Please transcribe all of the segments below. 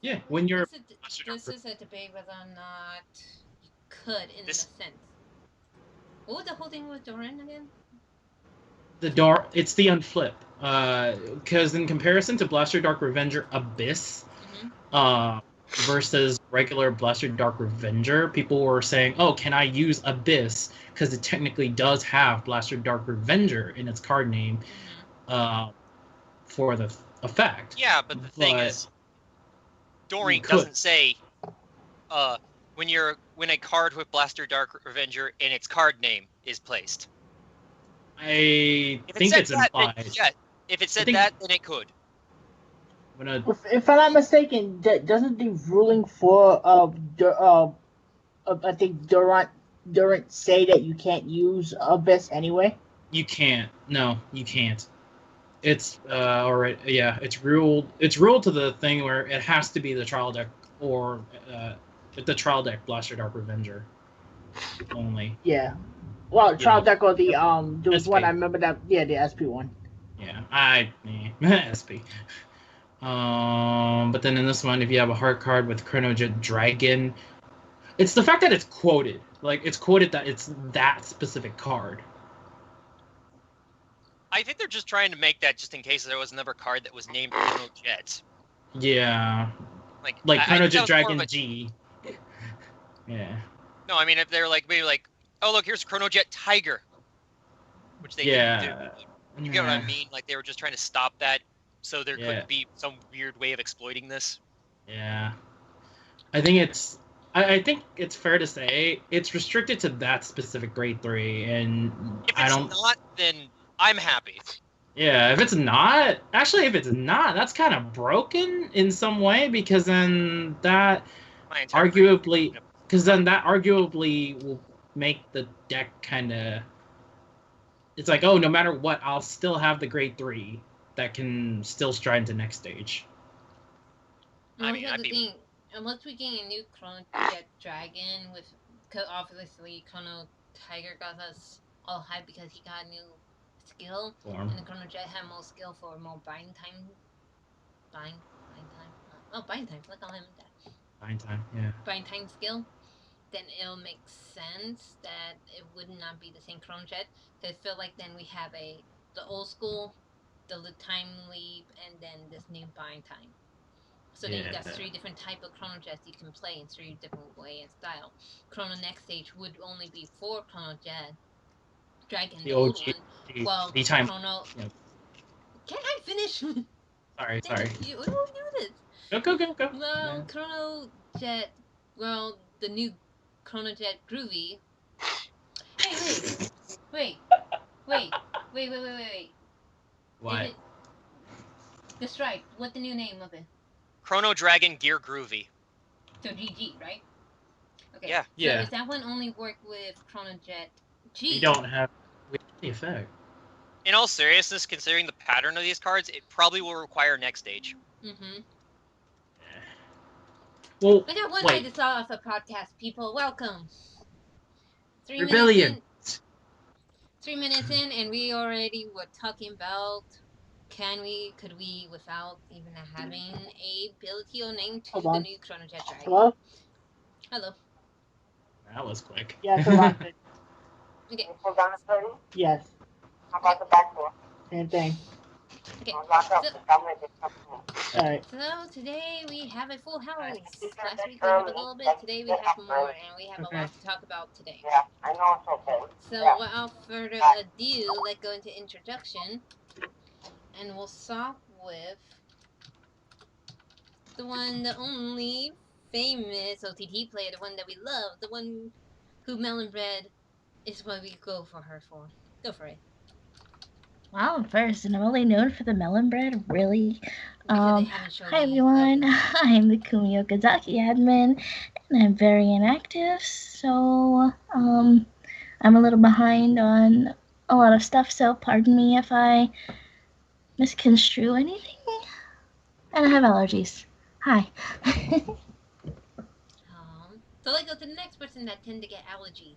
Yeah, basically, when you're this is a debate whether or not you could, in a This sense. What was the whole thing with Doran again? the dark, it's the unflip. Because in comparison to Blaster Dark Revenger Abyss, Mm-hmm. versus regular Blaster Dark Revenger, people were saying, "Oh, can I use Abyss because it technically does have Blaster Dark Revenger in its card name Mm-hmm. uh, for the effect?" yeah, but the thing But is, you Doreen could. doesn't say when a card with Blaster Dark Revenger in its card name is placed. I If it think said it's that, then implied. yeah. If it I said think that, then it could. when a If I'm not mistaken, doesn't the ruling for I think Durant say that you can't use Abyss anyway? you can't. No, you can't. It's all right. Yeah, it's ruled. It's ruled to the thing where it has to be the trial deck or the trial deck Blaster Dark Revenger only. Yeah. Well, You know, trial deck or there was one I SP. remember that, yeah, the SP one. Yeah, SP. But then in this one, if you have a heart card with Chronojet Dragon, it's the fact that it's quoted. Like it's quoted that it's that specific card. I think they're just trying to make that just in case there was another card that was named Chrono Jet. Yeah, Like I think that Chronojet was more of Dragon a G. Yeah. no. I mean, if they're like maybe like, oh look, here's Chrono Jet Tiger, which they couldn't do. Yeah. You get what I mean? Like they were just trying to stop that, so there Yeah. couldn't be some weird way of exploiting this. Yeah. I think it's. I think it's fair to say it's restricted to that specific grade 3, and If I it's don't. not, then I'm happy. Yeah, if it's not, actually, if it's not, that's kind of broken in some way because then that My entire brain. arguably, because then that arguably will make the deck kind of. It's like, oh, no matter what, I'll still have the grade 3 that can still stride into next stage. I mean, Here's I'd the be thing. Unless we get a new Chrono Jet Dragon with, cause obviously Chrono Tiger got us all hyped because he got a new skill, Form. and the Chrono Jet had more skill for more bind time. Bind time. Bind time. Look on him that. Fine time, yeah. Bind time skill. Then it'll make sense that it would not be the same Chrono Jet. Cause I feel like then we have the old school, the time leap, and then this new bind time. So then you Yeah. got 3 different type of Chrono Jets you can play in 3 different way and style. Chrono Next Stage would only be for Chrono Jet Dragon, The the old OG, one. Well, the time. Chrono. Yeah. Can I finish? Dang Sorry. it! You don't do this. Go. Well, Yeah. Chrono Jet. Well, the new Chrono Jet Groovy. Hey, wait, wait. Is What? it the Stripe? What the new name of it? Chrono Dragon Gear Groovy. So GG, right? Okay. Yeah. So Yeah. does that one only work with Chrono Jet G? We don't have the effect. In all seriousness, considering the pattern of these cards, it probably will require next stage. Mm-hmm. Well, I got one way wait. to start off a podcast, people. Welcome. 3 minutes Rebellion. in. 3 minutes in, and we already were talking about could we, without even having a ability or name to Hold the on. new Chrono Jet Dragon. Hello? Hello. That was quick. Yes, around 30. Okay. Yes. How about the back door? Same thing. Okay. I'll lock up So, the government is coming in. Alright. so today we have a full house. You said Last that week we had a early, little bit. like, Today we get have up more, early. and we have a Okay. lot to talk about today. Yeah, I know it's okay. So Yeah. without further ado, let's go into introduction, and we'll start with the one, the only famous OTT player, the one that we love, the one who Melon Bread is what we go for her for. Go for it. Wow, I'm personally known for the melon bread, really? Because they haven't showed Hi you yet. everyone, I'm the Kumi Okazaki admin, and I'm very inactive, so I'm a little behind on a lot of stuff, so pardon me if I misconstrue anything. And I have allergies. Hi. So let's go to the next person that tend to get allergies.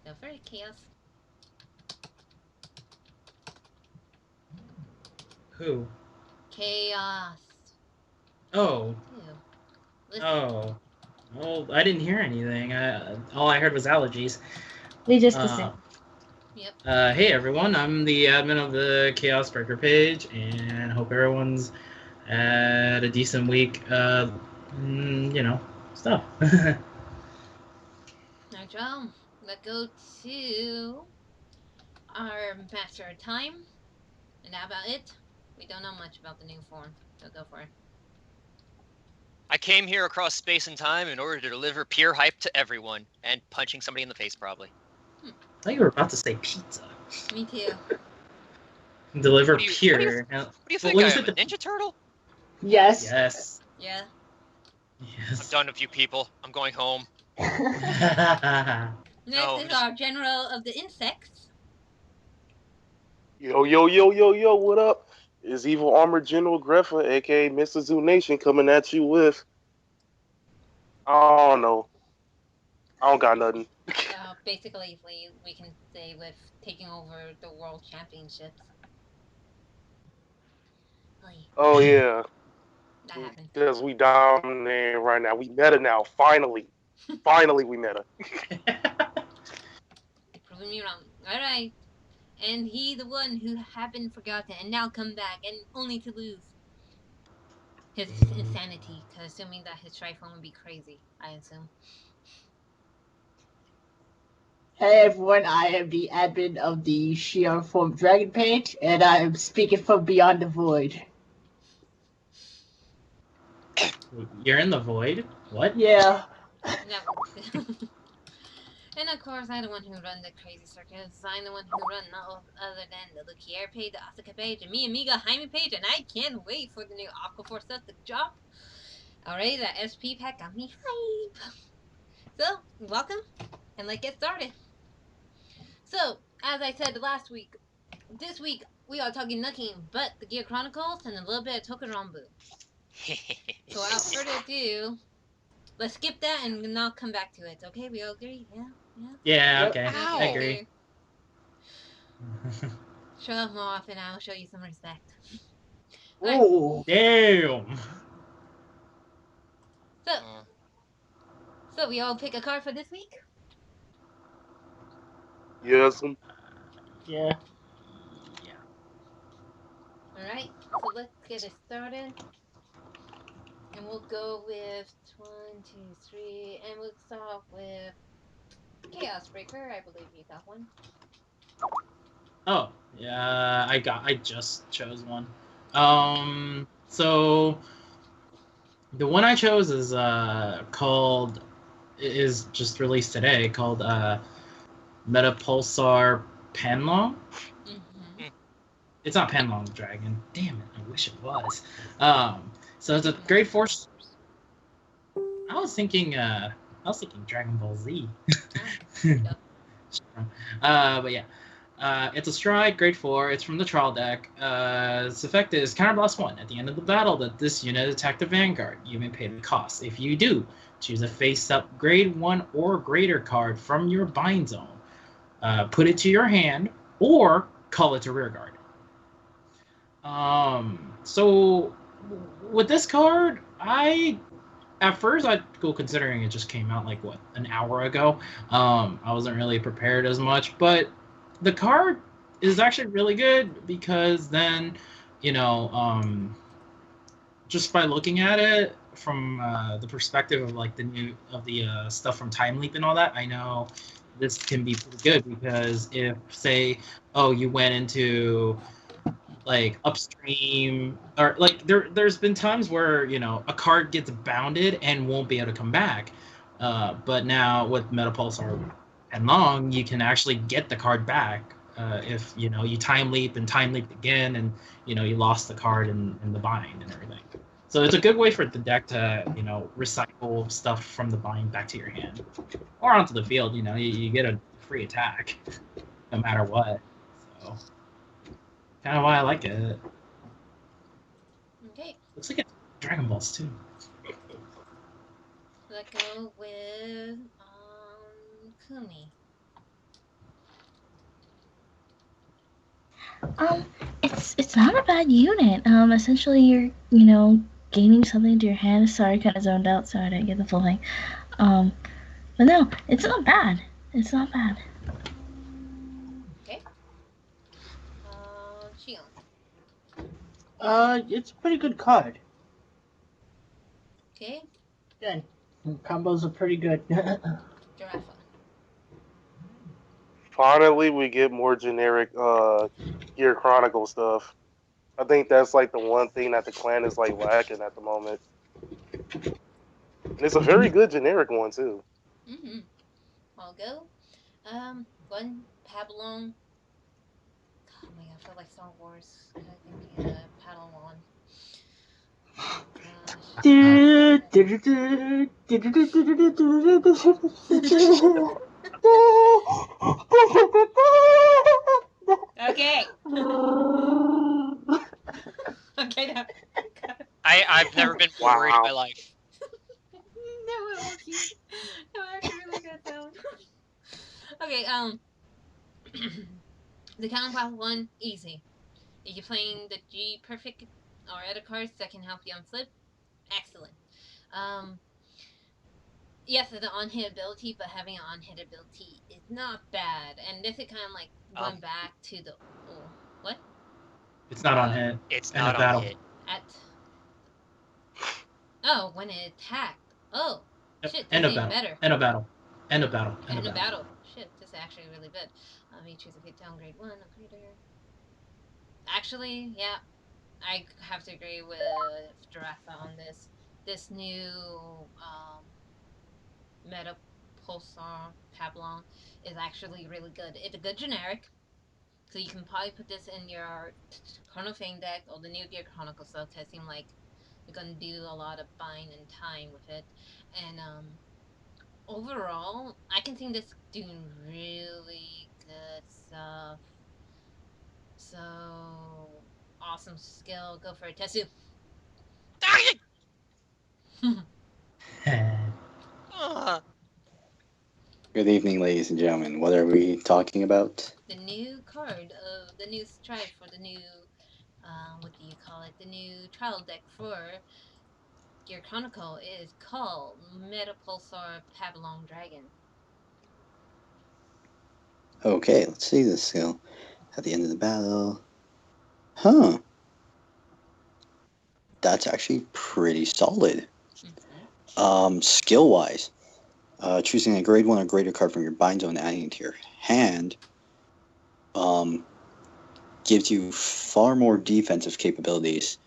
Go for it, Chaos. Who? Chaos. Oh, Ew. Listen. oh. Well, I didn't hear anything. All I heard was allergies. We just Uh, assumed. Yep. Hey everyone, I'm the admin of the Chaos Breaker page, and hope everyone's had a decent week. Stuff. Now, Joe, let's go to our Master of Time. And how about it? We don't know much about the new form, so go for it. I came here across space and time in order to deliver pure hype to everyone, and punching somebody in the face probably. I thought you were about to say pizza. Me too. Deliver What do you pure. What do you Well, think let I me am, say a Ninja Turtle? Yes. Yes. Yeah. I'm Yes. done with you people. I'm going home. Next No, is just- our General of the Insects. Yo, yo, yo, yo, yo, what up? It's Evil Armored General Greffa, aka Mr. Zoo Nation, coming at you with. I don't know. I don't got nothing. Basically, we can say with taking over the World Championships. Oy, Oh, yeah. that happened. Because we dominating right now. We meta now, finally. Finally, we meta. Proving me wrong. Alright. And he, the one who had been forgotten, and now come back, and only to lose his insanity, assuming that his Triform would be crazy, I assume. Hey everyone, I am the admin of the Shion Form Dragon page, and I am speaking from Beyond the Void. You're in the void? What? Yeah. No. And of course, I'm the one who run the crazy circus. I'm the one who run no other than the Lukier page, the Asuka page, and me Amiga Jaime page, and I can't wait for the new Aquaforce stuff to drop. Alright, that SP pack got me hype. So, welcome, and let's get started. So, as I said last week, this week we are talking nothing but the Gear Chronicles and a little bit of Tokurambu. So, without further ado, let's skip that and not come back to it. Okay, we all agree? Yeah? Yeah? Yeah, Yep. okay. Ow. I agree. Show up more often, I'll show you some respect. Ooh. Damn. So we all pick a card for this week? Yes. Yeah. Alright, so let's get it started. And we'll go with 1, 2, 3, and we'll start with Chaos Breaker. I believe you got one. Oh, yeah, I just chose one. So the one I chose is is just released today, called Metapulsar Panlong. Mm-hmm. It's not Panlong Dragon. Damn it, I wish it was. So it's a grade 4. I was thinking Dragon Ball Z. But yeah. It's a stride, grade 4. It's from the trial deck. Its effect is counterblast 1. At the end of the battle that this unit attacked the Vanguard, you may pay the cost. If you do, choose a face-up grade 1 or greater card from your bind zone. Put it to your hand, or call it to rearguard. So with this card, at first I'd go, considering it just came out like what, an hour ago. I wasn't really prepared as much, but the card is actually really good because then, just by looking at it from the perspective of like the stuff from Time Leap and all that, I know this can be pretty good because if, say, you went into like upstream, or like there's been times where a card gets bounded and won't be able to come back, but now with Metapulsar and Long, you can actually get the card back if you time leap again, and you lost the card in the bind and everything. So it's a good way for the deck to recycle stuff from the bind back to your hand or onto the field. You get a free attack no matter what. So kind of why I like it. Okay, Looks like it's Dragon Balls too. let's go with Kumi. It's not a bad unit. Essentially you're, gaining something to your hand. Sorry, I kind of zoned out, so I didn't get the full thing. But no, it's not bad. It's not bad. Okay. Shion. It's a pretty good card. Okay. Again, combos are pretty good. Giraffe. Finally, we get more generic Gear Chronicle stuff. I think that's like the one thing that the clan is like lacking at the moment. And it's a very good generic one too. Mm-hmm. I'll go. One Pabulon. Oh my god, I feel like Star Wars. I think Padawan. Oh gosh. Okay. Okay now. I've never been more worried in my Wow. life. No, it was you. No, I actually really got down. Okay, the counterpart one, easy. If you're playing the G perfect or other cards that can help you on flip, excellent. Um, yes, it's an on-hit ability, but having an on-hit ability is not bad. And this is kind of like going back to the what? It's not on hit. It's End not of on battle. hit. When it attacked. Oh, Yep. shit, End this of is battle. better. End of battle. End of battle. End In of a battle. battle. Shit, this is actually really good. You choose a hit downgrade 1, upgrader. Actually, yeah, I have to agree with Giraffe on this. This new Meta Pulsar Pablon is actually really good. It's a good generic, so you can probably put this in your Chrono Fang deck or the New Gear Chronicle stuff. It seems like you're gonna do a lot of buying and time with it, and overall, I can see this doing really good stuff. So awesome skill. Go for it, Tetsu. Good evening, ladies and gentlemen. What are we talking about? The new card of the new stripe for the new, what do you call it? The new trial deck for Gear Chronicle is called Meta Pulsar Pavlon Dragon. Okay, let's see this skill. At the end of the battle. Huh. That's actually pretty solid. Skill-wise, choosing a grade 1 or greater card from your bind zone and adding it to your hand gives you far more defensive capabilities,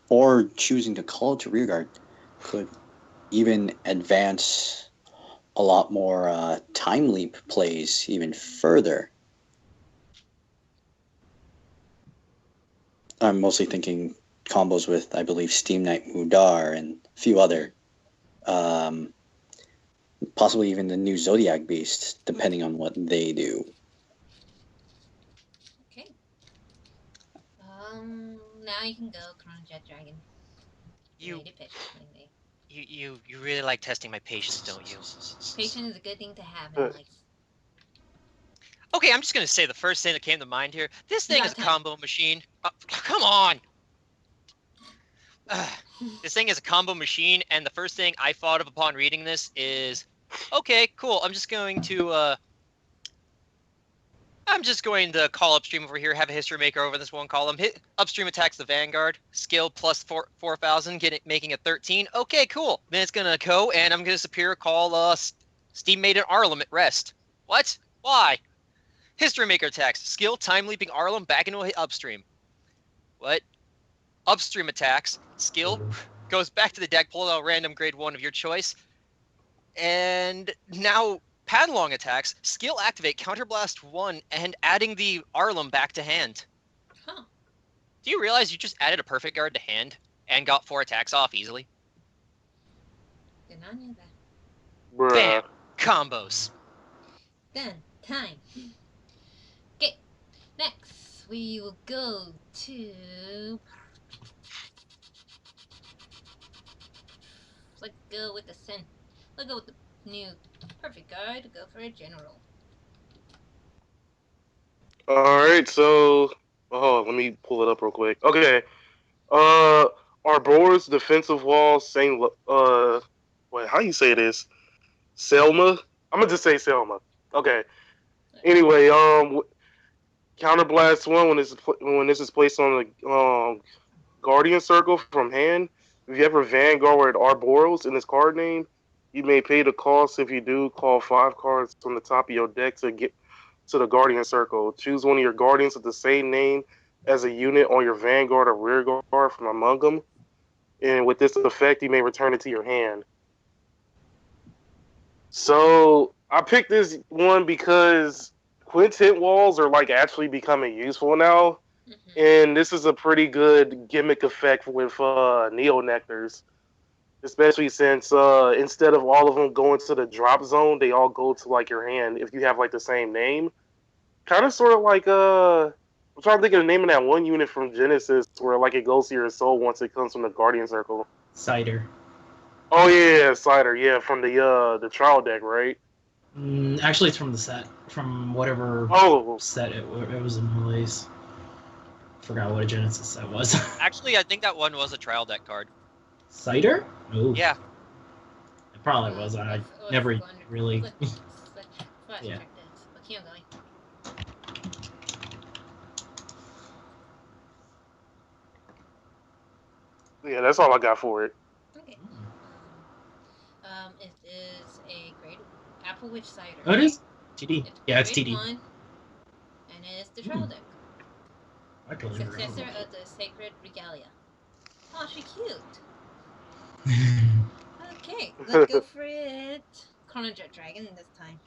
or choosing to call it to rearguard could even advance a lot more time leap plays even further. I'm mostly thinking combos with, I believe, Steam Knight Mudar and a few other, possibly even the new Zodiac Beast, depending on what they do. Okay. Now you can go Chrono Jet Dragon. You Ready to pitch, maybe. you really like testing my patience, don't you? Patience is a good thing to have in life. Okay, I'm just gonna say the first thing that came to mind here. This thing got is a time. combo machine. Come on. This thing is a combo machine, and the first thing I thought of upon reading this is, okay, cool. I'm just going to call upstream over here, have a history maker over this one column. Hit upstream attacks the Vanguard, skill plus 4,000, making it 13. Okay, cool. Then it's gonna go, and I'm gonna superior call Steam Maiden Arlem at rest. What? Why? History maker attacks, skill time leaping Arlem back into a upstream. What? Upstream attacks, skill goes back to the deck, pull out a random grade 1 of your choice. And now Padlong attacks, skill activate, counterblast 1, and adding the Arlem back to hand. Huh. Do you realize you just added a perfect guard to hand and got 4 attacks off easily? Did not know that. Bruh. Bam! Combos. Done. Time. Okay. Next, we will go to. Let's go with the Let's go with the new perfect guard. Go for a general. All right, so let me pull it up real quick. Okay, uh, Arbore's defensive wall, wait, how you say this? Selma. I'm gonna just say Selma. Okay. Anyway, counterblast one when this is placed on the Guardian Circle from hand. If you ever Vanguard Arboros in his card name, you may pay the cost. If you do, call 5 cards from the top of your deck to get to the Guardian Circle. Choose one of your Guardians with the same name as a unit on your Vanguard or Rear Guard from among them. And with this effect, you may return it to your hand. So I picked this one because quintet walls are like actually becoming useful now. And this is a pretty good gimmick effect with Neo Nectars, especially since instead of all of them going to the drop zone, they all go to like your hand if you have like the same name. Kind of sort of like I'm trying to think of the name of that one unit from Genesis where like it goes to your soul once it comes from the Guardian Circle. Cider. Oh yeah, Cider, yeah, from the trial deck, right? Actually, it's from the set, from whatever set it was in release. Forgot what a Genesis set was. Actually, I think that one was a trial deck card. Cider? Ooh. Yeah. It probably was. I never really. Yeah. Yeah, that's all I got for it. Okay. It is a great Apple Witch Cider. Oh, it is? TD. It's TD. One, and it is the trial deck. Successor of the Sacred Regalia. Oh, she's cute. Okay, let's go for it. Chrono Jet Dragon this time.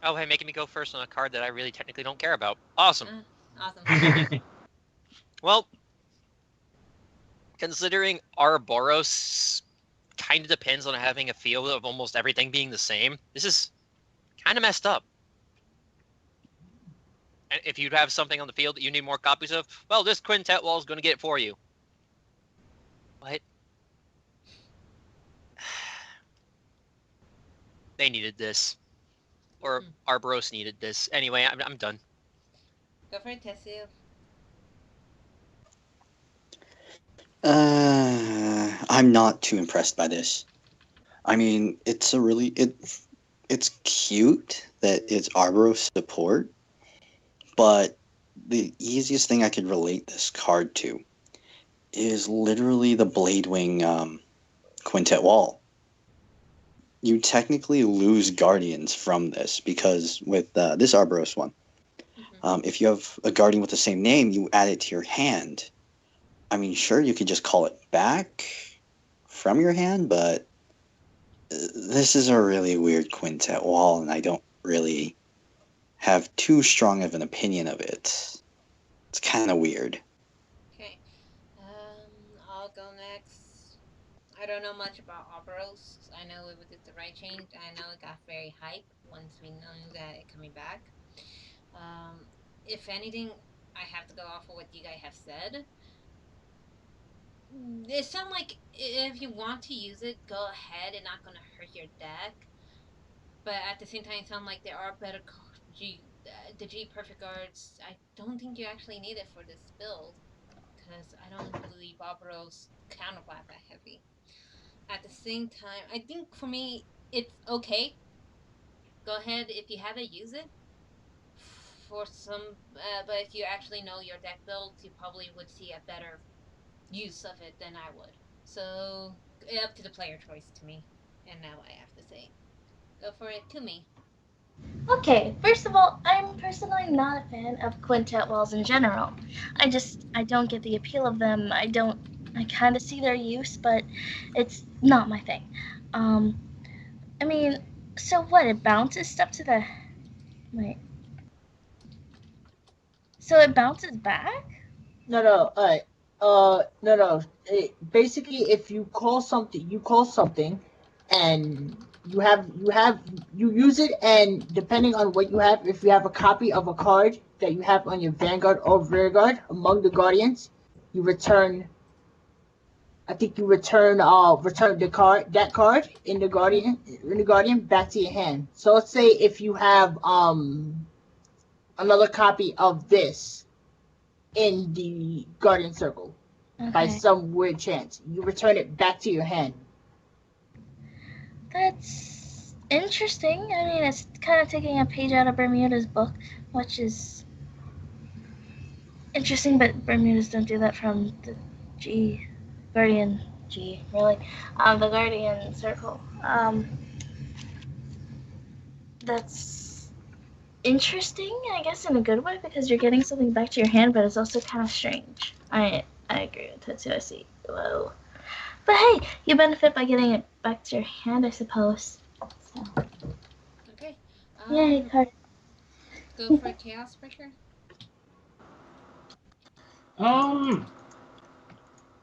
Oh, hey, making me go first on a card that I really technically don't care about. Awesome. Awesome. Well, considering Ouroboros kind of depends on having a feel of almost everything being the same, this is kind of messed up. And if you have something on the field that you need more copies of, well, this quintet wall is going to get it for you. What? They needed this. Or Ouroboros needed this. Anyway, I'm done. Go for it, Tessu. I'm not too impressed by this. I mean, it's cute that it's Ouroboros support, but the easiest thing I could relate this card to is literally the Bladewing Quintet Wall. You technically lose Guardians from this because with this Ouroboros one, if you have a Guardian with the same name, you add it to your hand. I mean, sure, you could just call it back from your hand, but this is a really weird Quintet Wall, and I don't really have too strong of an opinion of it. It's kind of weird. Okay. I'll go next. I don't know much about Ouroboros. I know it did the right change. I know it got very hype once we knew that it coming back. If anything, I have to go off of what you guys have said. It sounds like if you want to use it, go ahead. It's not going to hurt your deck. But at the same time, it sounds like there are better the G Perfect Guards. I don't think you actually need it for this build. Because I don't believe Ouroboros counterblast that heavy. At the same time, I think for me, it's okay. Go ahead, if you have it, use it. For some, but if you actually know your deck builds, you probably would see a better use of it than I would. So, up to the player choice to me. And now I have to say. Go for it, to me. Okay, first of all, I'm personally not a fan of quintet walls in general. I don't get the appeal of them. I kind of see their use, but it's not my thing. I mean, so what? It bounces stuff to the... Wait. So it bounces back? No, alright. No. Basically, if you call something, and you use it, and depending on what you have, if you have a copy of a card that you have on your Vanguard or Rearguard among the Guardians, you return. I think you return that card in the Guardian back to your hand. So let's say if you have another copy of this in the Guardian Circle by Okay. some weird chance. You return it back to your hand. That's interesting. I mean, it's kind of taking a page out of Bermuda's book, which is interesting, but Bermudas don't do that from the G, Guardian G, really. The Guardian Circle. That's interesting, I guess, in a good way, because you're getting something back to your hand, but it's also kind of strange. I agree with Tetsu, I see. Whoa. But hey, you benefit by getting it back to your hand, I suppose. So, Okay. yay, card. Go for Chaos Breaker. Um,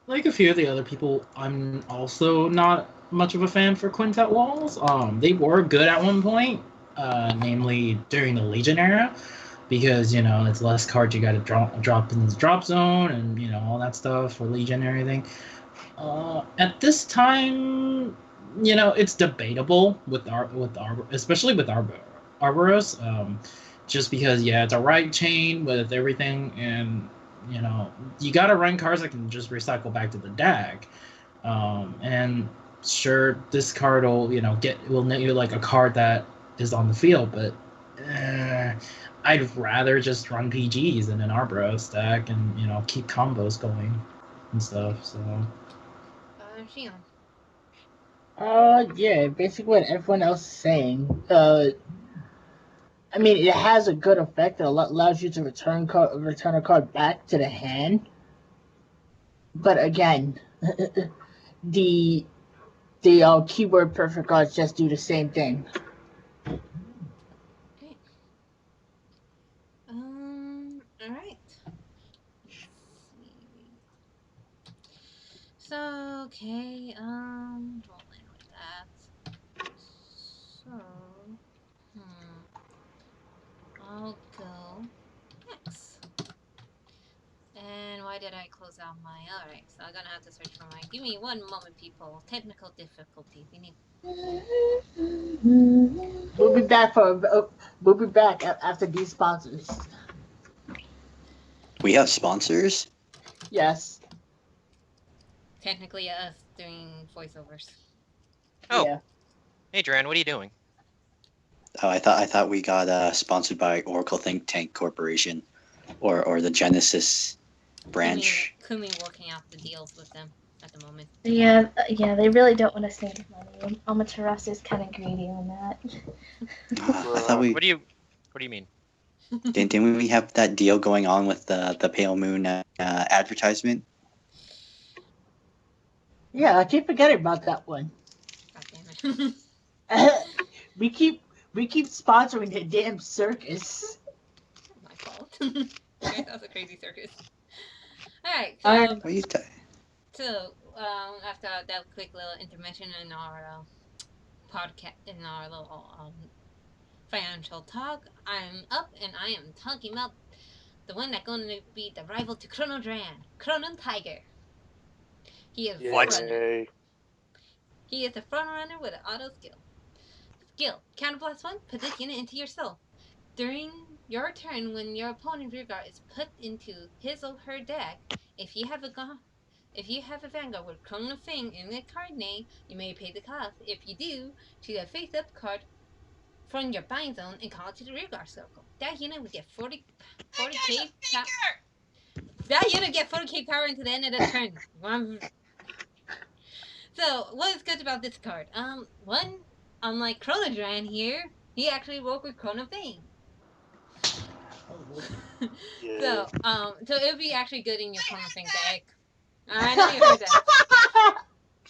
like a few of the other people, I'm also not much of a fan for Quintet Walls. They were good at one point, namely during the Legion era, because it's less cards you got to drop in the drop zone, and all that stuff for Legion and everything. At this time, it's debatable especially with Arboros, just because it's a right chain with everything, and you gotta run cards that can just recycle back to the deck, and sure, this card will net you like a card that is on the field, but I'd rather just run PGs in an Arboros deck and keep combos going and stuff. So. Shion. Yeah, basically what everyone else is saying. I mean, it has a good effect. It allows you to return a card back to the hand. But again, the keyword perfect cards just do the same thing. Okay. All right. Let's see. So okay. Roll in with that. So, I'll go next. And why did I close out my... Alright, so I'm gonna have to search for my... Give me one moment, people. Technical difficulty. We need... We'll be back after these sponsors. We have sponsors? Yes. Technically us doing voiceovers. Oh. Yeah. Hey, Duran, what are you doing? Oh, I thought we got sponsored by Oracle Think Tank Corporation, or the Genesis branch. Kumi working out the deals with them at the moment. Yeah, they really don't want to save money. Amaterasu is kind of greedy on that. I thought we What do you mean? didn't we have that deal going on with the Pale Moon advertisement? Yeah, I keep forgetting about that one. God damn it. we keep sponsoring the damn circus. My fault. That was a crazy circus. Alright, What are you so after that quick little intermission in our podcast, in our little financial talk, I'm up and I am talking about the one that's going to be the rival to Chrono Dran, Chrono Tiger. He is Flex. runner. He is a front runner with an auto skill. Skill: Counterblast 1, put this unit into your soul. During your turn, when your opponent's rearguard is put into his or her deck, if you have a Vanguard with Chrono Fang in the card name, you may pay the cost. If you do, choose a face-up card from your bind zone and call it to the rearguard circle. That unit will get 40k power. That unit get 40k power into the end of the turn. So, what is good about this card? One, unlike Chrono Dran here, he actually worked with Chrono Fang. Yeah. So it would be actually good in your Chrono Fang deck. I know you heard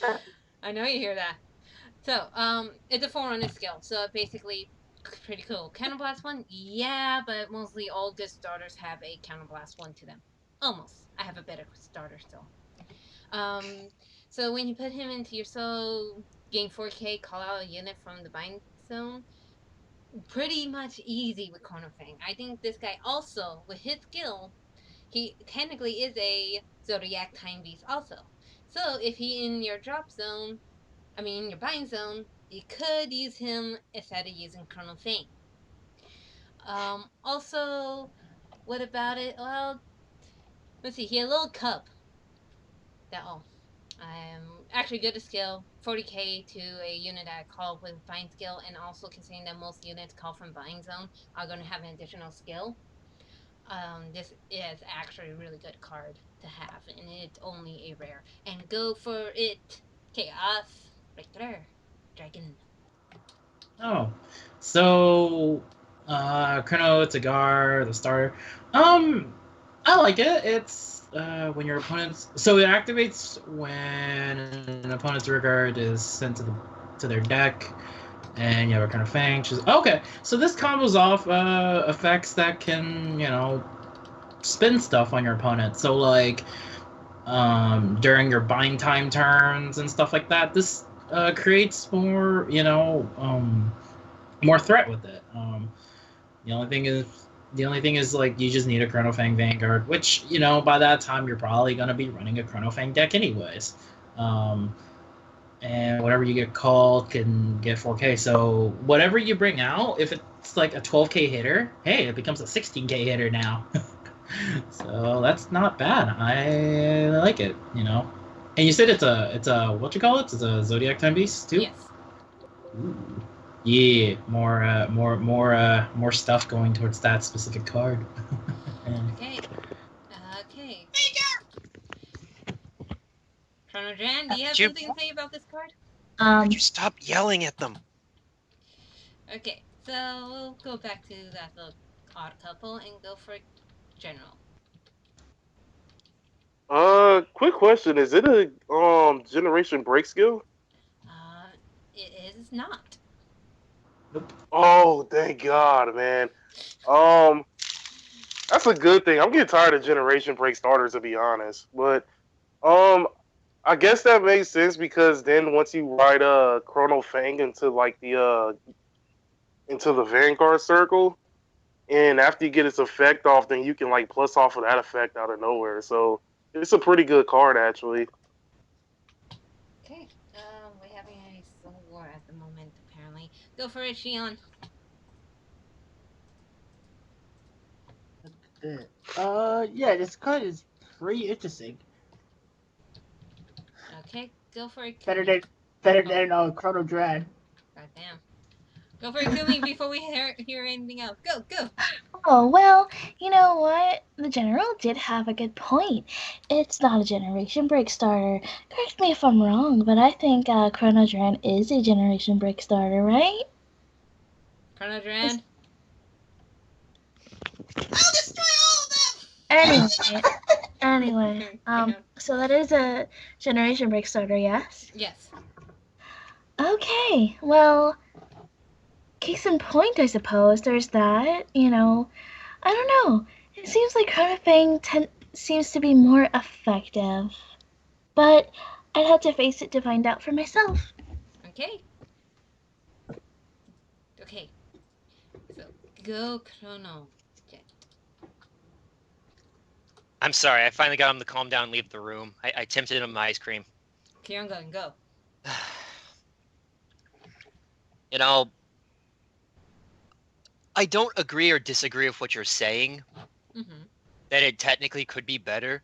that. I know you hear that. So, it's a 4-runner skill, so basically pretty cool. Counterblast 1? Yeah, but mostly all good starters have a Counterblast 1 to them. Almost. I have a better starter still. So when you put him into your soul, gain 4k, call out a unit from the bind zone. Pretty much easy with Chrono Fang. I think this guy also, with his skill, he technically is a Zodiac Time Beast also. So if he in your drop zone, in your bind zone, you could use him instead of using Chrono Fang. Also, what about it? Well, let's see. He had a little cup. I'm actually good at skill. 40k to a unit that I call with Vine skill, and also considering that most units call from Vine zone are going to have an additional skill. This is actually a really good card to have, and it's only a rare. And go for it, Chaos Rector Dragon. Oh, so Chrono Tagar, the starter. Um, I like it. It's when your opponent's so it activates when an opponent's regard is sent to their deck, and you have a kind of fang. Okay, so this combos off effects that can spin stuff on your opponent. So like during your bind time turns and stuff like that. This creates more more threat with it. The only thing is like you just need a Chronofang Vanguard, which by that time you're probably gonna be running a Chronofang deck anyways. And whatever you get called can get 4K. So whatever you bring out, if it's like a 12K hitter, hey, it becomes a 16K hitter now. So that's not bad. I like it. And you said it's a what you call it? It's a Zodiac Time Beast too. Yes. Ooh. Yeah, more stuff going towards that specific card. Okay. Okay. Chrono Jan, do you have something to say about this card? Could you stop yelling at them? Okay, so we'll go back to that little odd couple and go for general. Quick question: is it a generation break skill? It is not. Oh, thank God, man. That's a good thing. I'm getting tired of generation break starters, to be honest. But I guess that makes sense because then once you ride Chrono Fang into like the into the Vanguard circle, and after you get its effect off, then you can like plus off of that effect out of nowhere. So it's a pretty good card actually. Okay, we're having a civil war at the moment, apparently. Go for it, Shion. Yeah, this card is pretty interesting. Okay, go for it. Better Kumi. than Chrono Dread. Goddamn. Go for it, Kumi, before we hear anything else. Go, go. Oh, well, you know what? The general did have a good point. It's not a generation break starter. Correct me if I'm wrong, but I think Chrono Dran is a generation break starter, right? Chrono Dran. I'll destroy all of them! Anyway, so that is a generation break starter, yes? Yes. Okay, well, case in point, I suppose. There's that, I don't know. It seems like Chronofang seems to be more effective. But I'd have to face it to find out for myself. Okay. Okay. So, go Chrono Jet. I'm sorry, I finally got him to calm down and leave the room. I tempted him my ice cream. Kieran, go and go. I don't agree or disagree with what you're saying, Mm-hmm. that it technically could be better.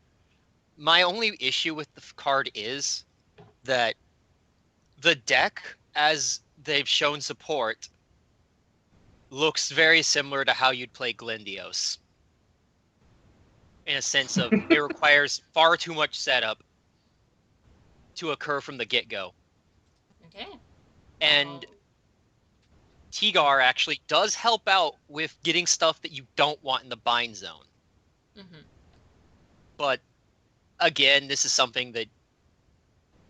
My only issue with the card is that the deck, as they've shown support, looks very similar to how you'd play Glendios. In a sense of it requires far too much setup to occur from the get-go. Okay. And Tigar actually does help out with getting stuff that you don't want in the bind zone. Mm-hmm. But again, this is something that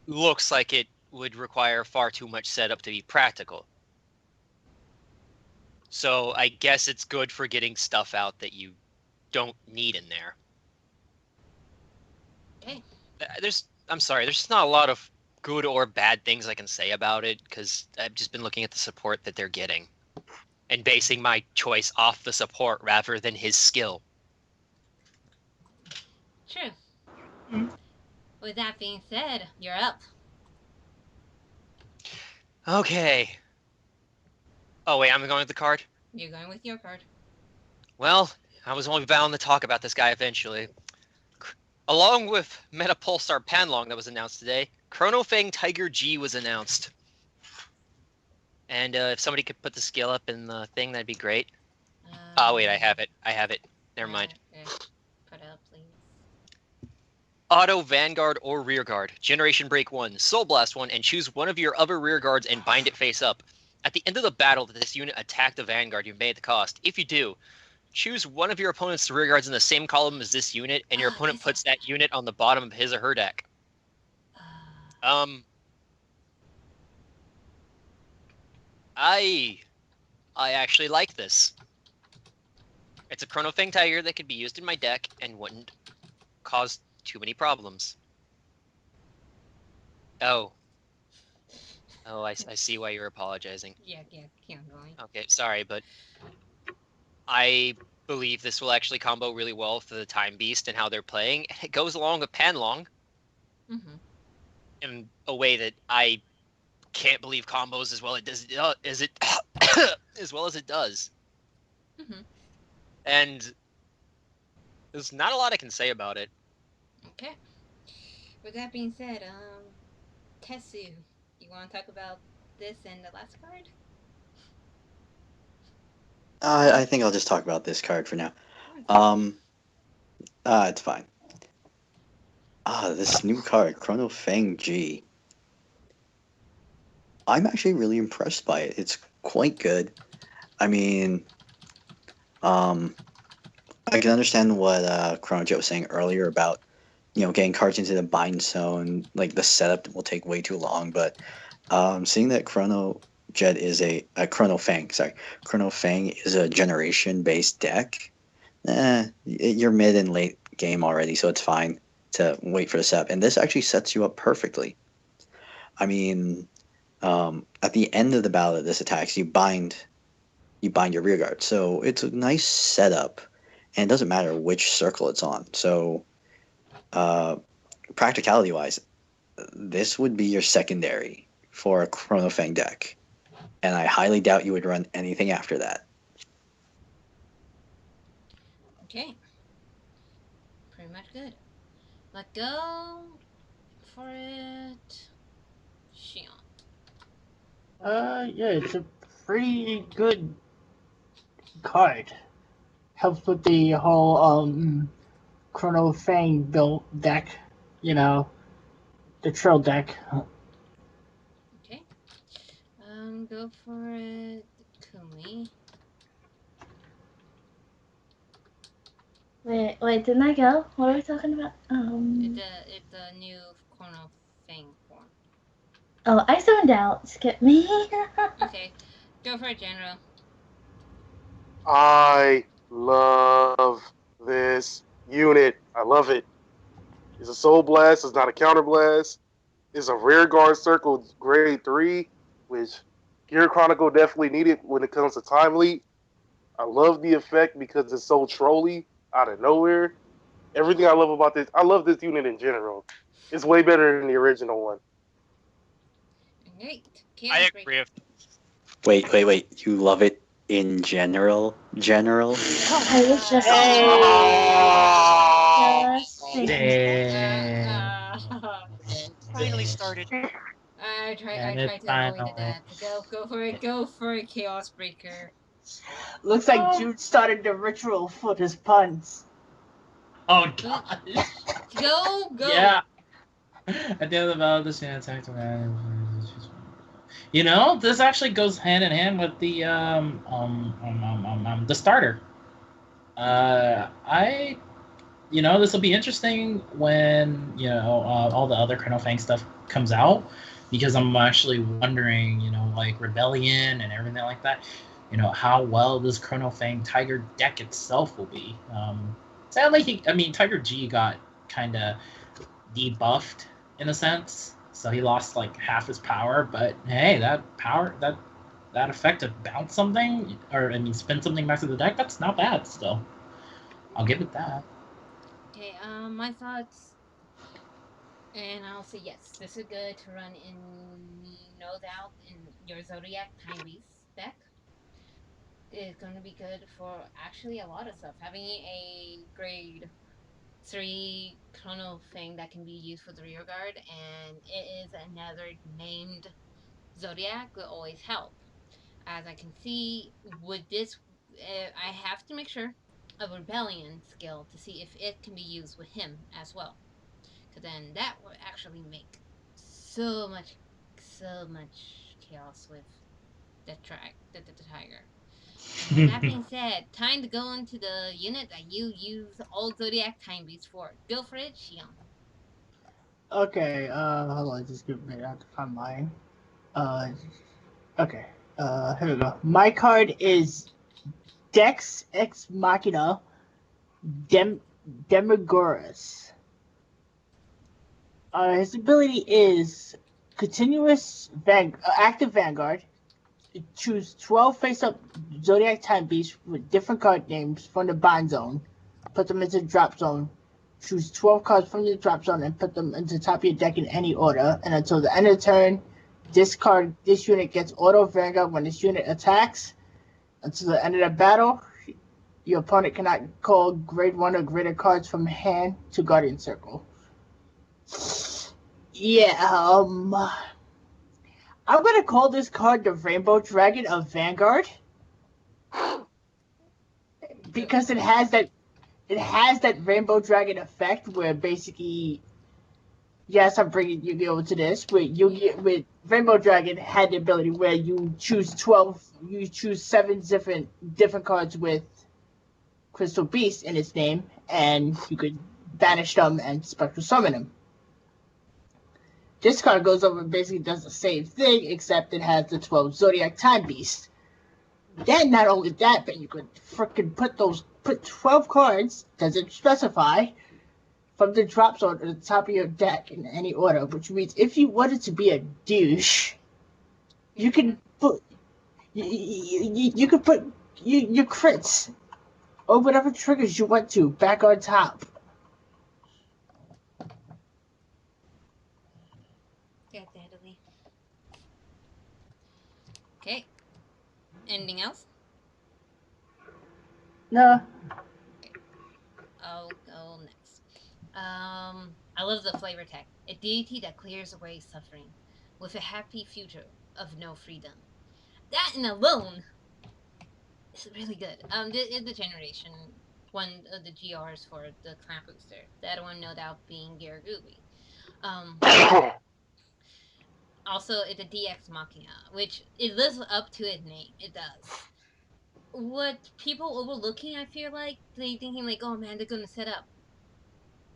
looks like it would require far too much setup to be practical. So I guess it's good for getting stuff out that you don't need in there. Okay. I'm sorry, there's just not a lot of good or bad things I can say about it because I've just been looking at the support that they're getting and basing my choice off the support rather than his skill. True. With that being said, you're up. Okay. Oh wait, I'm going with the card? You're going with your card. Well, I was only bound to talk about this guy eventually. Along with Meta Pulsar Panlong that was announced today, Chrono Fang Tiger G was announced. And if somebody could put the skill up in the thing, that'd be great. Oh, wait, I have it. Never mind. Okay. Put up, please. Auto Vanguard or Rearguard. Generation Break 1, Soul Blast 1, and choose one of your other rearguards and bind it face up. At the end of the battle, that this unit attack the Vanguard, you've made the cost. If you do, choose one of your opponent's rearguards in the same column as this unit, and your opponent puts that unit on the bottom of his or her deck. I actually like this. It's a Chrono Fang Tiger that could be used in my deck and wouldn't cause too many problems. Oh, I see why you're apologizing. Yeah, keep going. Okay, sorry, but I believe this will actually combo really well for the Time Beast and how they're playing. It goes along with Panlong in a way that I can't believe combos as well as well as it does. And there's not a lot I can say about it. Okay. With that being said, Tetsu, you want to talk about this and the last card? I think I'll just talk about this card for now. It's fine. This new card, Chrono Fang G. I'm actually really impressed by it. It's quite good. I mean, I can understand what Chrono Jet was saying earlier about, getting cards into the bind zone. Like, the setup will take way too long, but seeing that Chrono Jet is Chrono Fang is a generation-based deck, you're mid and late game already, so it's fine to wait for the setup. And this actually sets you up perfectly. I mean, at the end of the battle that this attacks, you bind your rearguard. So it's a nice setup, and it doesn't matter which circle it's on. So practicality-wise, this would be your secondary for a Chrono Fang deck. And I highly doubt you would run anything after that. Okay. Pretty much good. Let's go for it. Shion. Yeah, it's a pretty good card. Helps with the whole Chrono Fang built deck, the Trill deck. Okay. Go for it, Kumi. Wait, didn't I go? What are we talking about? It's the new Chrono Fang form. Oh, I zoned out. Skip me. Okay. Go for it, General. I love this unit. I love it. It's a Soul Blast. It's not a Counter Blast. It's a Rear Guard Circle Grade 3, which Gear Chronicle definitely needed when it comes to Time Leap. I love the effect because it's so trolly out of nowhere. Everything I love about this, I love this unit in general. It's way better than the original one. Great. I agree. Wait. You love it in general? I was just Finally started. I tried to avoid that. Go for it. Go for it, Chaos Breaker. Looks like Jude started the ritual for his puns. Oh god. Go. Yeah. At the end of the battle, this unit attacked the man. This actually goes hand in hand with the starter. This will be interesting when all the other Chrono Fang stuff comes out, because I'm actually wondering, like Rebellion and everything like that, how well this Chrono Fang Tiger deck itself will be. Sadly, Tiger G got kind of debuffed in a sense, so he lost like half his power. But hey, that power, that effect to bounce something, or spin something back to the deck, that's not bad still. I'll give it that. Okay, my thoughts, and I'll say yes. This is good to run in, no doubt, in your Zodiac Time Beast deck. is going to be good for actually a lot of stuff. Having a grade 3 chrono thing that can be used for the rear guard, and it is another named Zodiac, will always help. As I can see, with this, I have to make sure a Rebellion skill to see if it can be used with him as well. Because then that would actually make so much chaos with the tiger. And with that being said, time to go into the unit that you use all Zodiac time beats for. Go for it, Shion. Okay, hold on, just give me a minute. I have to find mine. Okay, here we go. My card is Dex Ex Machina Demagoras. His ability is active Vanguard. Choose 12 face-up Zodiac time beasts with different card names from the bind zone. Put them into the drop zone. Choose 12 cards from the drop zone and put them into the top of your deck in any order. And until the end of the turn, this unit gets auto Vanguard when this unit attacks. Until the end of the battle, your opponent cannot call grade 1 or greater cards from hand to Guardian Circle. Yeah, I'm gonna call this card the Rainbow Dragon of Vanguard because it has that Rainbow Dragon effect where basically, yes, I'm bringing Yu-Gi-Oh to this. With Rainbow Dragon had the ability where you choose 7 different cards with Crystal Beast in its name, and you could banish them and Spectral Summon them. This card goes over and basically does the same thing, except it has the 12 Zodiac Time Beasts. Then not only that, but you could freaking put 12 cards, doesn't specify, from the drop zone to the top of your deck in any order, which means if you wanted to be a douche, you can put you could put your crits or whatever triggers you want to back on top. Yeah, deadly. Okay. Anything else? No. I'll go next. I love the flavor text. A deity that clears away suffering, with a happy future of no freedom. That in alone is really good. The generation one of the GRs for the clan booster. The other one, no doubt, being Garagubi. Also, it's a DX Machina, which it lives up to its name. It does. What people overlooking, I feel like, they thinking like, oh man, they're gonna set up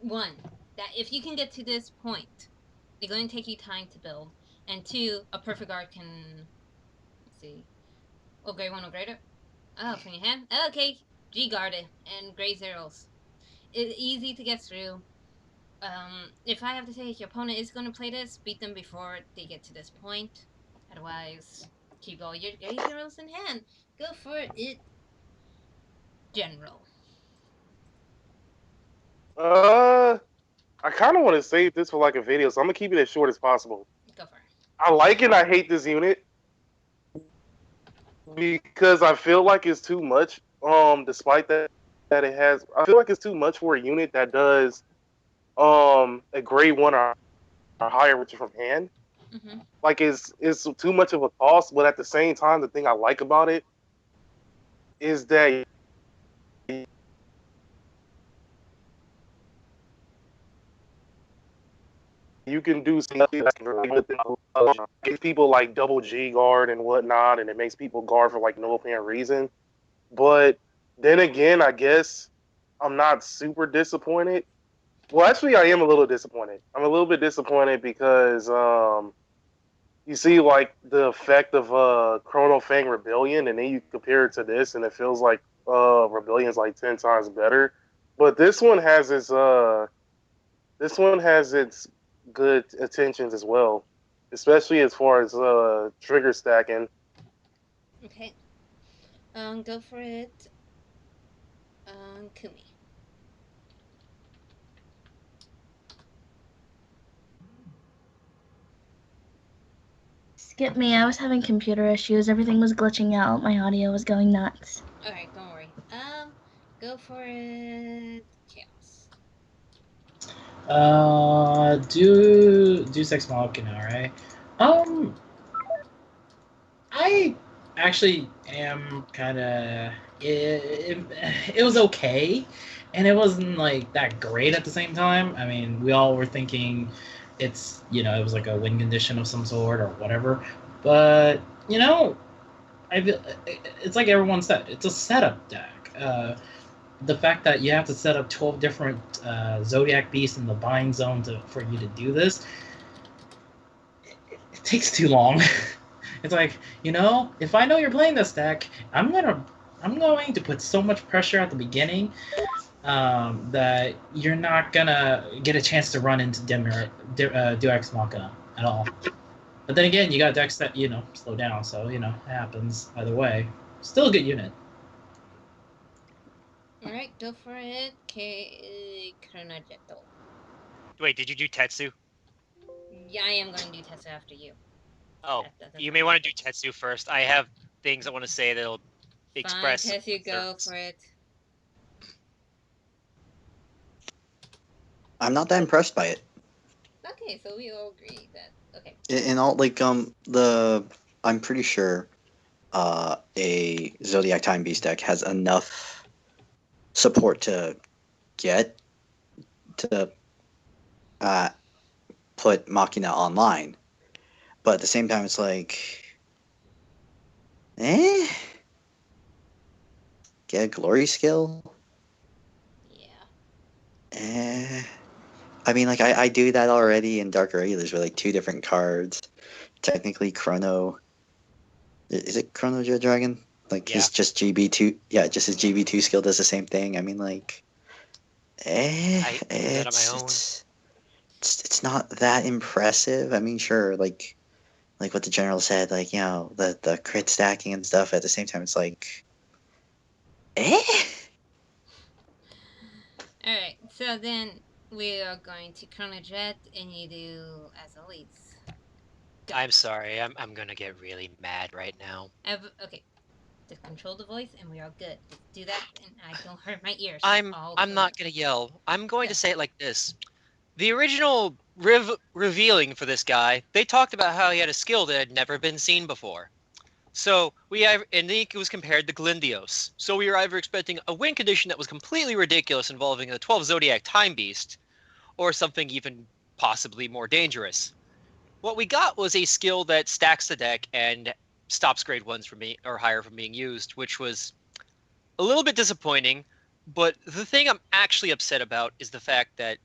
one, that if you can get to this point, it's going to take you time to build, and two, a perfect guard can, let's see, grade 1 or greater. Oh, from your hand? Okay, G guarded and grade zeros. It's easy to get through. If I have to say, if your opponent is going to play this, beat them before they get to this point. Otherwise, keep all your grade zeros in hand. Go for it, General. I kind of want to save this for like a video, so I'm gonna keep it as short as possible. Go for it. I like it. I hate this unit because I feel like it's too much. Despite that it has, I feel like it's too much for a unit that does a grade 1 or higher, which is from hand. Mm-hmm. Like it's too much of a cost, but at the same time, the thing I like about it is that you can do something that gives people like double G guard and whatnot, and it makes people guard for like no apparent reason. But then again, I guess I'm not super disappointed. Well, actually, I am a little disappointed. I'm a little bit disappointed because you see like the effect of Chrono Fang Rebellion, and then you compare it to this, and it feels like Rebellion's like 10 times better. But this one has its good attentions as well, especially as far as trigger stacking. Okay. Go for it. Kumi. Skip me. I was having computer issues. Everything was glitching out. My audio was going nuts. Alright, don't worry. Go for it. Chaos. Do Sex Machina, right? I actually am kind of. It was okay, and it wasn't like that great at the same time. I mean, we all were thinking it's it was like a win condition of some sort or whatever, but it's like everyone said, it's a setup deck. The fact that you have to set up 12 different Zodiac beasts in the bind zone for you to do this, it takes too long. It's like, if I know you're playing this deck, I'm going to put so much pressure at the beginning that you're not gonna get a chance to run into Deus Machina at all. But then again, you got decks that slow down, so it happens either way. Still a good unit. Alright, go for it. Chronojetto. Wait, did you do Tetsu? Yeah, I am going to do Tessa after you. Oh, That's you fine. may want to do Tetsu first. I have things I want to say that'll express. Fine, Tessie, go concerns. for it. I'm not that impressed by it. Okay, so we all agree that. Okay. In all, like I'm pretty sure a Zodiac Time Beast deck has enough support to get to put Machina online, but at the same time, it's like, get a glory skill. Yeah. I mean, like, I do that already in Dark Regulars with, like, 2 different cards. Technically, Chrono... Is it Chrono Jet Dragon? Like, Yeah. he's just GB2... Yeah, just his GB2 skill does the same thing. I mean, like... I do that on my own. It's not that impressive. I mean, sure, like what the general said, like, the crit stacking and stuff. At the same time, it's like... Alright, so then we are going to Chronojet, and you do as always. Go. I'm sorry. I'm gonna get really mad right now. Okay. Just control the voice, and we are good. Just do that, and I don't hurt my ears. I'm good. not gonna yell. I'm going to Yeah. say it like this. The original revealing for this guy, they talked about how he had a skill that had never been seen before. So and it was compared to Glindios. So we were either expecting a win condition that was completely ridiculous involving a 12 Zodiac Time Beast, or something even possibly more dangerous. What we got was a skill that stacks the deck and stops grade 1s from being or higher from being used, which was a little bit disappointing. But the thing I'm actually upset about is the fact that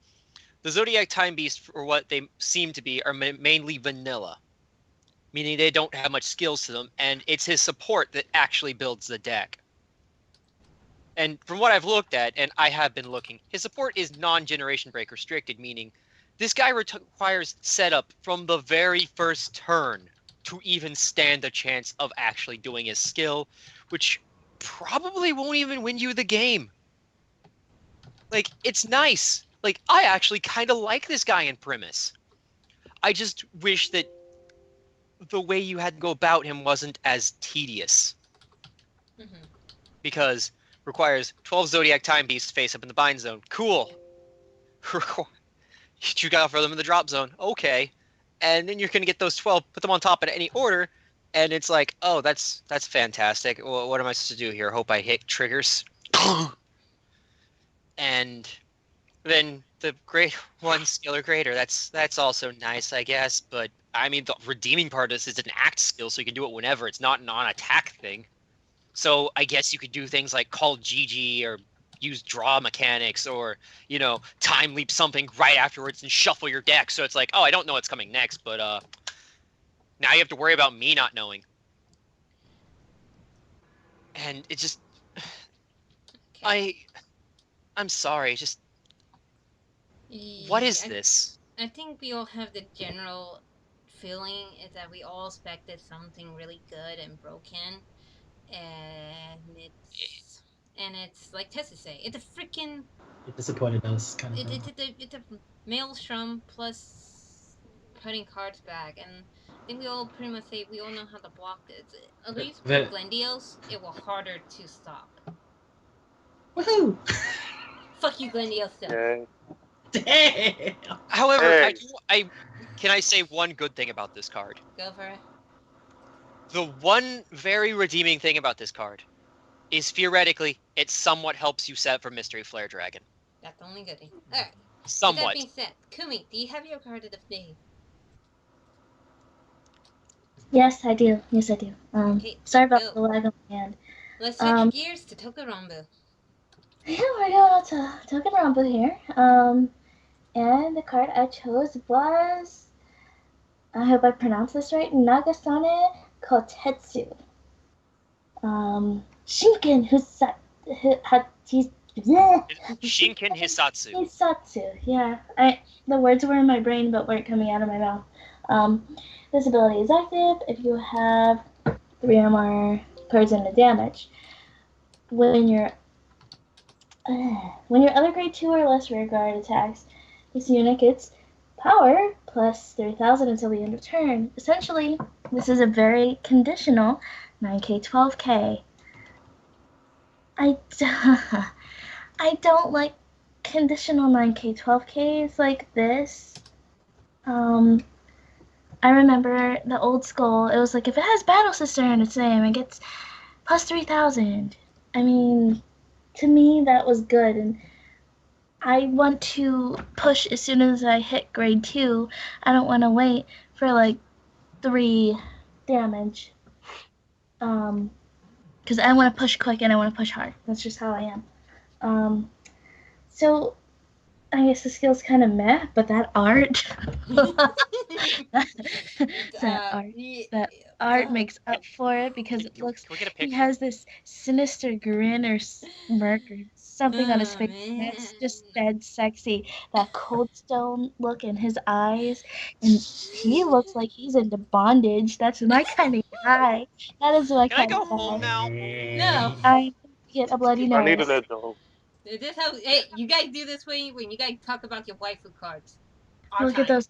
the Zodiac Time Beast, for what they seem to be, are mainly vanilla, meaning they don't have much skills to them, and it's his support that actually builds the deck. And from what I've looked at, and I have been looking, his support is non-generation break restricted, meaning this guy requires setup from the very first turn to even stand a chance of actually doing his skill, which probably won't even win you the game. Like, it's nice. Like, I actually kind of like this guy in premise. I just wish that the way you had to go about him wasn't as tedious. Mm-hmm. Because requires 12 Zodiac Time Beasts face up in the bind zone. Cool. You got for them in the drop zone. Okay. And then you're going to get those 12, put them on top in any order, and it's like, oh, that's fantastic. Well, what am I supposed to do here? Hope I hit triggers. And then the grade 1 skill or greater, that's also nice, I guess. But, I mean, the redeeming part is it's an act skill, so you can do it whenever. It's not an on-attack thing. So I guess you could do things like call GG or use draw mechanics or, time leap something right afterwards and shuffle your deck. So it's like, oh, I don't know what's coming next, but now you have to worry about me not knowing. And it just... Okay. I'm sorry, just... What is this? I think we all have the general feeling is that we all expected something really good and broken. And it's like Tessa say, it's a freaking... It disappointed us, kind of. It's a maelstrom plus putting cards back, and think we all pretty much say we all know how to block this. At least That- with Glendios, it will harder to stop. Woohoo! Fuck you, Glendios. Still. Yeah. Damn. However, Hey. can I say one good thing about this card? Go for it. The one very redeeming thing about this card is theoretically it somewhat helps you set for Mystery Flare Dragon. That's the only good thing. Alright. With Somewhat. that being said, Kumi, do you have your card of the day? Yes, I do. Yes, I do. Okay, Sorry about go. the lag on my end. Let's switch Um, gears to Tokurambu. Yeah, we're going to Token Rumble here. And the card I chose was, I hope I pronounced this right, Nagasane Kotetsu. Shinken Shinken Hisatsu. Hisatsu. Yeah, the words were in my brain but weren't coming out of my mouth. This ability is active if you have 3 or more cards in the damage. When your other grade 2 or less rearguard attacks, this unit gets power plus 3,000 until the end of turn. Essentially, this is a very conditional 9k, 12k. I don't like conditional 9k, 12ks like this. I remember the old school, it was like, if it has Battle Sister in its name, it gets plus 3,000. I mean, to me, that was good, and I want to push as soon as I hit grade 2. I don't want to wait for, like, 3 damage. Because I want to push quick and I want to push hard. That's just how I am. So, I guess the skill's kind of meh, but that art... that art makes up for it because it looks... Can we get a He picture? has this sinister grin or smirk or something on his Oh, face. And it's just dead sexy. That cold stone look in his eyes. And he looks like he's into bondage. That's my kind of guy. That is my Can I kind go of home guy. now? No. I get a bloody I needed nose. that joke. Is this how? Hey, you guys do this when you guys talk about your waifu cards. Our Look at time. those.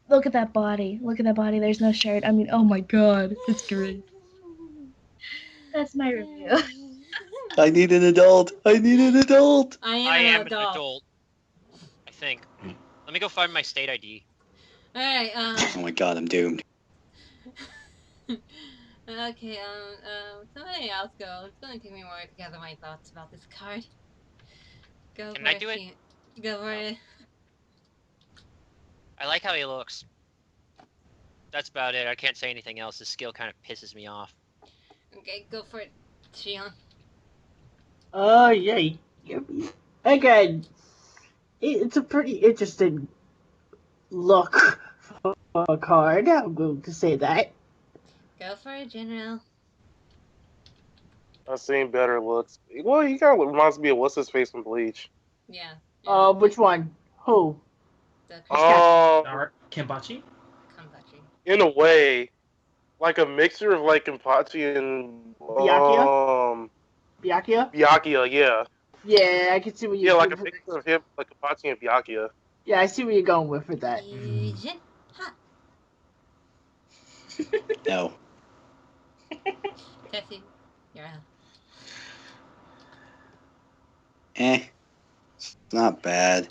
Look at that body. Look at that body. There's no shirt. I mean, oh my god. It's great. That's my review. I need an adult. I need an adult. I am I an am an adult. adult. I think. Let me go find my state ID. Alright, Oh my god, I'm doomed. okay, somebody else go. It's gonna take me more to gather my thoughts about this card. Go Can for I it. do it? Go for it. I like how he looks. That's about it. I can't say anything else. His skill kind of pisses me off. Okay, go for it, Shion. Yeah. Again, it's a pretty interesting look for a card. I'm going to say that. Go for it, General. I've seen better looks. Well, he kind of reminds me of what's his face from Bleach. Yeah. Which one? Who? The Art Kenpachi? Kambachi. In a way, like a mixture of like Kenpachi and Byakuya? Byakuya? Byakuya, yeah. Yeah, I can see what you. Yeah, like a mixture of him, like Kenpachi and Byakuya. Yeah, I see where you're going with that. Fusion. Ha. No. Tessie. You're out. It's not bad.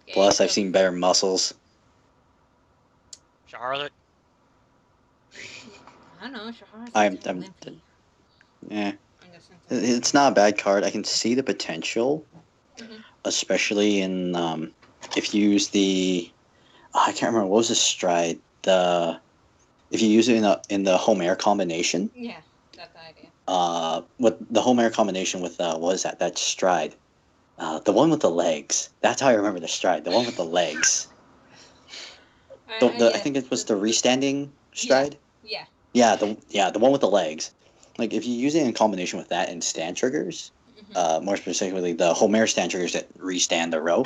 Okay, Plus, I've go- seen better muscles. Charlotte. I don't know. Shahar's I'm- limpy. Eh. I'm just saying. It's not a bad card. I can see the potential, Mhm. especially in if you use the I can't remember what was the stride. If you use it in the home air combination, Yeah, that's the idea. with the home air combination with what is that? That stride, the one with the legs. That's how I remember the stride. The one with the legs. I think it was the restanding stride. Yeah. Yeah, the one with the legs. Like if you use it in combination with that and stand triggers, Mhm. more specifically the home air stand triggers that restand the row,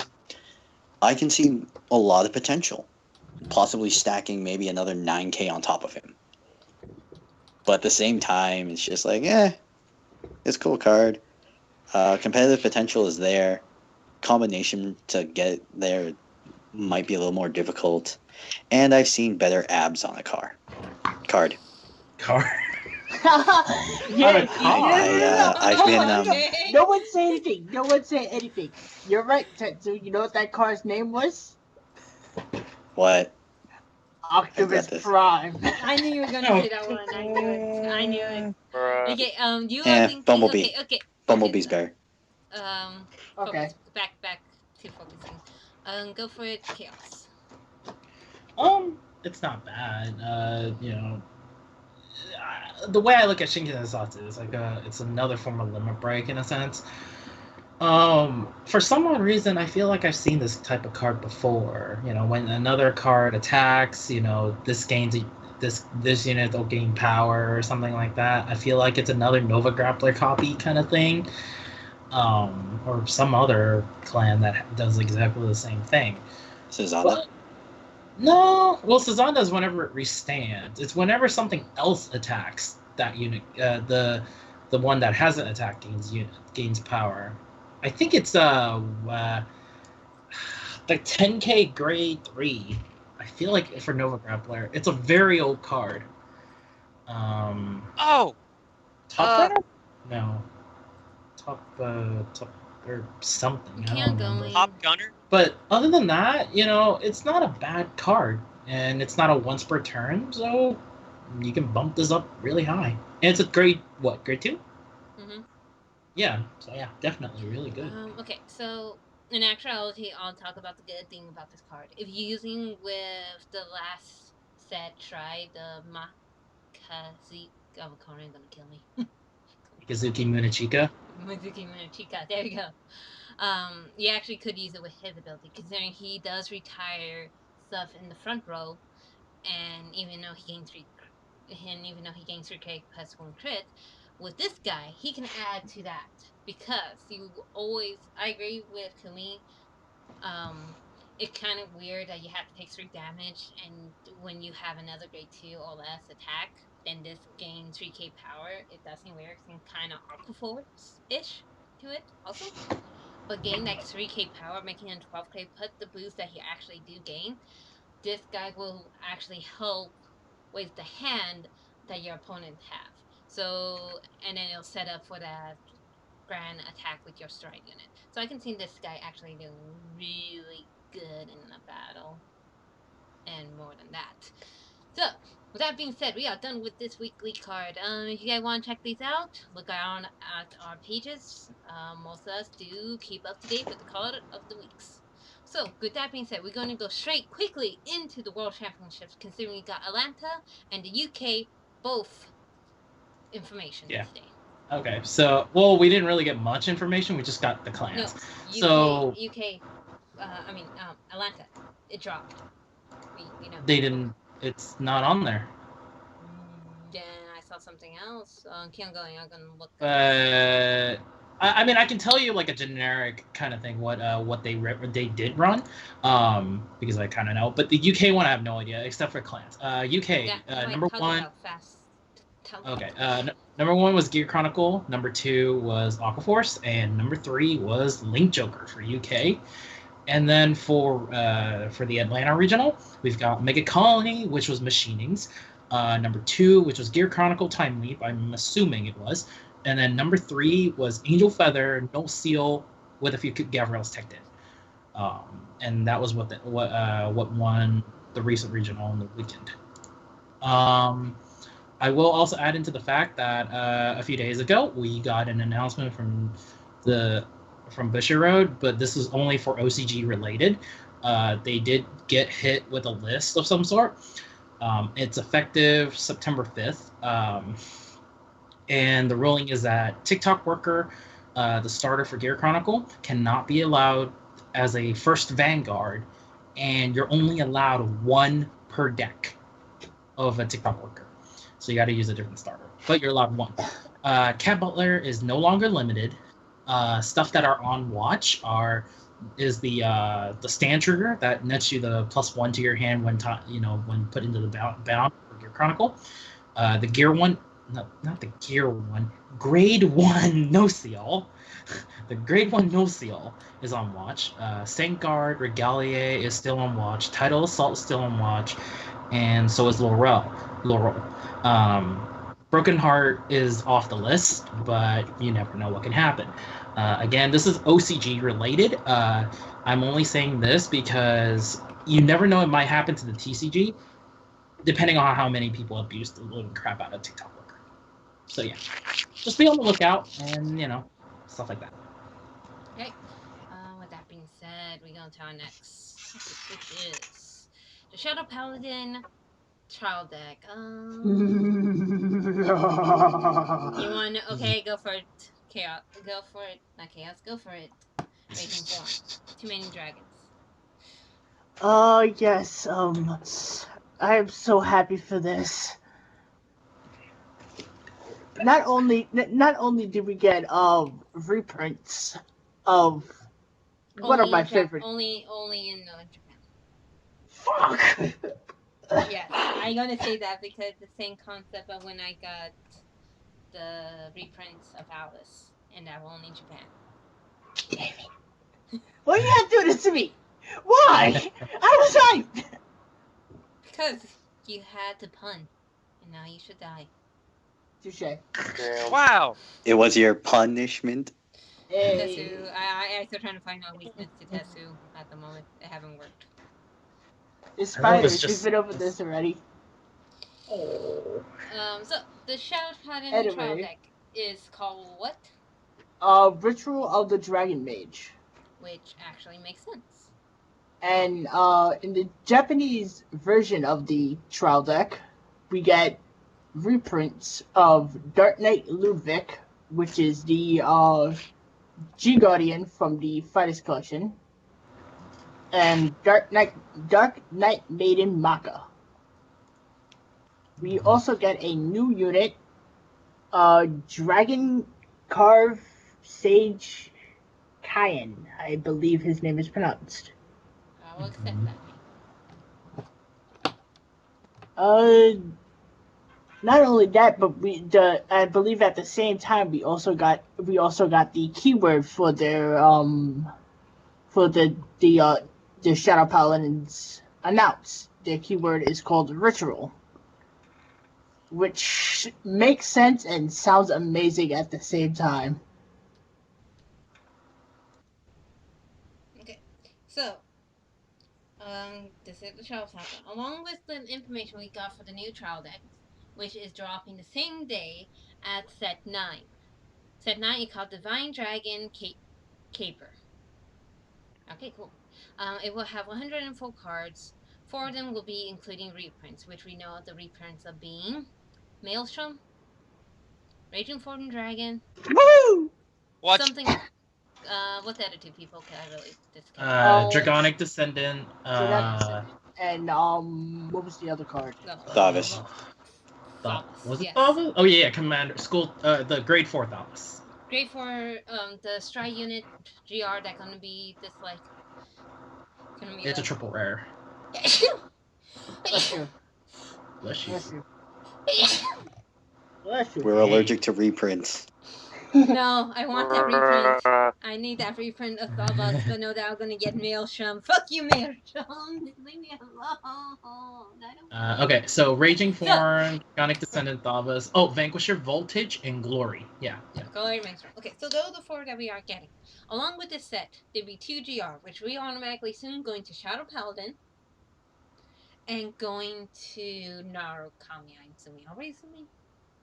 I can see a lot of potential. Possibly stacking maybe another 9k on top of him. But at the same time, it's just like, it's a cool card. Competitive potential is there. Combination to get there might be a little more difficult, and I've seen better abs on a card. Card. Yeah, I've been Okay. no one say anything. No one say anything. You're right, Tetsu. You know what that car's name was? what? Optimus this. Prime. I knew you were gonna say that one. I knew it. I knew it. Bruh. Okay. You are Eh, thinking. Bumblebee. Okay. Bumblebee's better. Okay. Focus, back to focusing. Go for it, Chaos. It's not bad. The way I look at Shinken Satsu is like it's another form of limit break in a sense. For some odd reason, I feel like I've seen this type of card before. When another card attacks, this gains this unit will gain power or something like that. I feel like it's another Nova Grappler copy kind of thing, or some other clan that does exactly the same thing. Susanna? No, well, Sazan does whenever it restands. It's whenever something else attacks that unit. The one that hasn't attacked gains power. I think it's the 10K grade 3. I feel like for Nova Grappler, it's a very old card. Oh, Top Runner? No, top or something. I Keep don't remember. going. Top Gunner. But other than that, it's not a bad card, and it's not a once per turn, so you can bump this up really high. And it's a grade 2? Mm-hmm. Yeah, so yeah, definitely really good. Okay, so in actuality, I'll talk about the good thing about this card. If you're using with the last set, try the Makazi. Oh, Conan gonna kill me. Kazuki Munachika. Mizuki Munachika. There you go. You actually could use it with his ability, considering he does retire stuff in the front row, and even though he gains 3 K plus 1 crit, with this guy, he can add to that because I agree with Kumi. It's kind of weird that you have to take 3 damage, and when you have another grade 2 or less attack, then this gains 3K power. It does seem weird, and kind of Aquaforce-ish to it also. But gain like 3K power, making it 12K, put the boost that you actually do gain. This guy will actually help with the hand that your opponent have. So, and then it'll set up for that grand attack with your stride unit. So I can see this guy actually doing really good in the battle. And more than that. So, with that being said, we are done with this weekly card. If you guys want to check these out, look around at our pages. Most of us do keep up to date with the card of the weeks. So, with that being said, we're going to go straight quickly into the World Championships, considering we got Atlanta and the UK both information today. Okay, so, well, we didn't really get much information. We just got the clans. No, Atlanta. It dropped. We know. They didn't. It's not on there. Then I saw something else. Keep going. I'm gonna look. I can tell you like a generic kind of thing what they did run, because I kind of know. But the UK one I have no idea except for clans. UK number 1. Okay. Number 1 was Gear Chronicle. Number 2 was Aquaforce, and number 3 was Link Joker for UK. And then for the Atlanta regional, we've got Mega Colony, which was Machinings. Number 2, which was Gear Chronicle Time Leap. I'm assuming it was. And then number 3 was Angel Feather, No Seal, with a few Gavrils teched in. And that was what won the recent regional on the weekend. I will also add into the fact that a few days ago we got an announcement from Bushiroad, but this is only for OCG related. They did get hit with a list of some sort. It's effective September 5th. And the ruling is that TikTok worker, the starter for Gear Chronicle, cannot be allowed as a first Vanguard, and you're only allowed 1 per deck of a TikTok worker. So you got to use a different starter, but you're allowed 1. Cat Butler is no longer limited. Stuff that are on watch is the stand trigger that nets you the +1 to your hand when put into the bound for Gear Chronicle. The Gear 1 no, not the Gear 1, Grade 1 No Seal. The Grade 1 No Seal is on watch. Vangard Regalier is still on watch. Tidal Assault is still on watch. And so is Laurel. Broken Heart is off the list, but you never know what can happen. Again, this is OCG related. I'm only saying this because you never know it might happen to the TCG, depending on how many people abuse the living crap out of TikTok worker. So yeah, just be on the lookout and stuff like that. Okay. With that being said, we go to our next topic, which is the Shadow Paladin trial deck. You want to? Okay, go for it. Chaos, go for it. Not chaos, go for it. Raging Form. Too many dragons. Yes. I am so happy for this. Not only did we get reprints of one of my favorite. Only in Japan. Fuck. Yes, I'm gonna say that because the same concept of when I got the reprints of Alice, and that were only in Japan. Damn it! Why you have to do this to me? Why? I was hyped. Because you had to pun, and now you should die. Touche. Damn. Wow. It was your punishment. Hey. Tetsu, I still trying to find a weakness to Tetsu at the moment. It haven't worked. It's I know spiders. it's We've been over this already. Oh. So the Shadow Paladin Anyway. trial deck is called what? Ritual of the Dragon Mage. Which actually makes sense. And in the Japanese version of the trial deck, we get reprints of Dark Knight Ludwig, which is the G Guardian from the Fighters Collection, and Dark Knight Maiden Maka. We also get a new unit, Dragon Carve Sage Kayan, I believe his name is pronounced. I will accept that. Not only that, but I believe at the same time we also got the keyword for their for the Shadow Paladins announced. Their keyword is called Ritual, which makes sense and sounds amazing at the same time. Okay, so this is the trial deck. Along with the information we got for the new trial deck, which is dropping the same day at set 9. Set 9 is called Divine Dragon Caper. Okay, cool. It will have 104 cards. 4 of them will be including reprints, which we know the reprints of being Maelstrom, Raging Fortune Dragon, Woo! What? something. What's the other two people? Okay, I really discount. Dragonic Descendant. And what was the other card? Davis. Was it Yes. Davis? Oh yeah, Commander School. The Grade 4 Davis. Great for the Strike Unit GR that gonna be this like. It's a triple rare. Bless you. Bless you. Bless you. Bless you. We're allergic to reprints. No, I want that reprint. I need that reprint of Thavas, but know that I'm gonna get Maelstrom. Fuck you, Maelstrom! Leave me alone. Okay, so Raging Form, Dragonic Descendant, Thavas. Oh, Vanquisher, Voltage, and Glory. Yeah. Glory Maelstrom. Okay, so those are the 4 that we are getting. Along with this set, there'll be 2 GR, which we automatically assume going to Shadow Paladin and going to Narukami, I'm assuming. Are we assuming?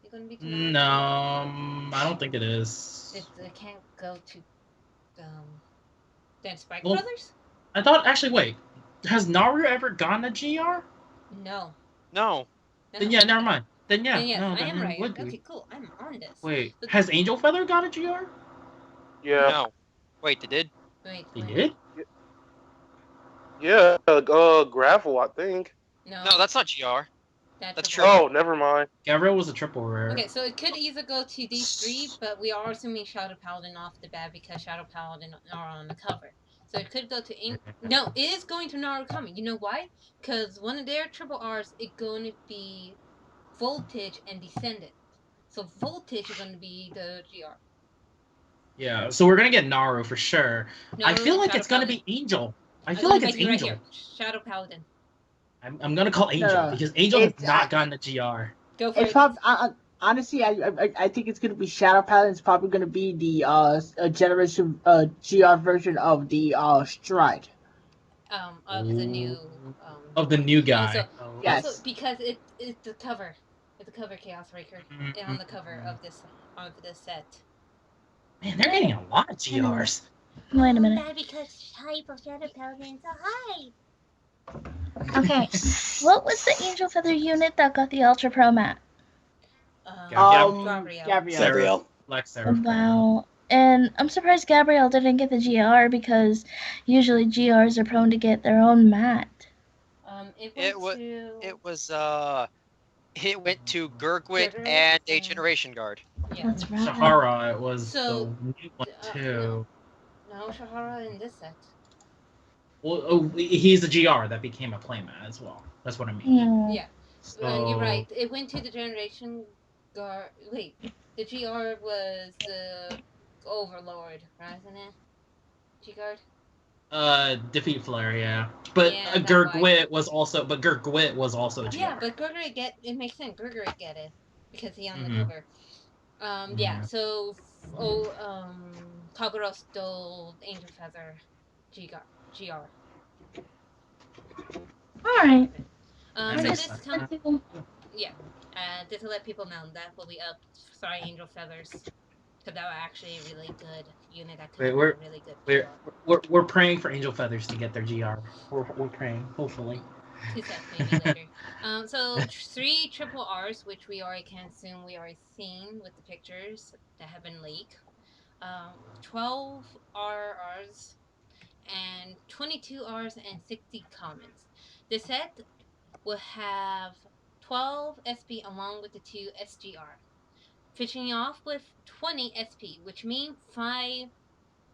You're gonna be to Narukami? No, I don't think it is. It can't go to then Spike Well, Brothers? I thought, actually, wait. Has Naru ever gone to GR? No. No. Then yeah, never mind. Then yeah. Yes, no, I then am it right. would be. Okay, cool. I'm on this. Wait, But- has Angel Feather got a GR? Yeah. No. Wait, they did? Wait. He did? Yeah. Gravel, I think. No, that's not GR. That's true. Oh, never mind. Gabriel was a triple rare. Okay, so it could either go to these 3, but we are assuming Shadow Paladin off the bat because Shadow Paladin are on the cover. So it could go to no, it is going to Narukami. You know why? Because one of their triple R's is going to be Voltage and Descendant. So voltage is going to be the GR. Yeah, so we're gonna get Naru for sure. I Naru feel and like Shadow it's gonna Paladin. be Angel. I I'm feel gonna like it's bet you right Angel. here. Shadow Paladin. I'm gonna call Angel no. because Angel has It's not gotten the GR. Go for it's it. probably honestly I think it's gonna be Shadow Paladin. It's probably gonna be the generation GR version of the Stride. Of the new Of the new Yeah, guy. so Oh. Yes. also because it's the cover. It's the cover Chaos Breaker on the cover of this set. Man, they're getting a lot of GRs. Wait a minute. That because type of Shadow Paladin so high. Okay, what was the Angel Feather unit that got the Ultra Pro mat? Gabrielle. Gabrielle. Like Sarah. Wow. And I'm surprised Gabrielle didn't get the GR because usually GRs are prone to get their own mat. It was It went to Gurgwit Gurgwit and a and- Generation Guard. Yeah. That's right. Shahara, it was So, the new one too. No, Shahara in this set. Well, oh, he's the GR that became a playmat as well. That's what I mean. Yeah. Yeah. So, You're right. It went to the Generation Guard. Wait, the GR was the Overlord, wasn't it? G-Guard? Defeat Flare, yeah. But Yeah, that's Gurgwit was also a GR. Yeah, but Gurgrit it makes sense. Gurgrit get it because he on the Mhm. cover. Yeah. Yeah. So, Kagura stole Angel Feather, GR. All right. That So makes this sense. comes, yeah. Just to let people know that will be up. Sorry, Angel Feathers, because that was actually a really good unit. That could have been a really good. We're praying for Angel Feathers to get their GR. We're praying, hopefully. 2 sets maybe later. So 3 triple R's, which we already can assume we already seen with the pictures that have been leaked. 12 RRs and 22 R's and 60 comments. The set will have 12 SP along with the 2 SGR. Finishing off with 20 SP, which means 5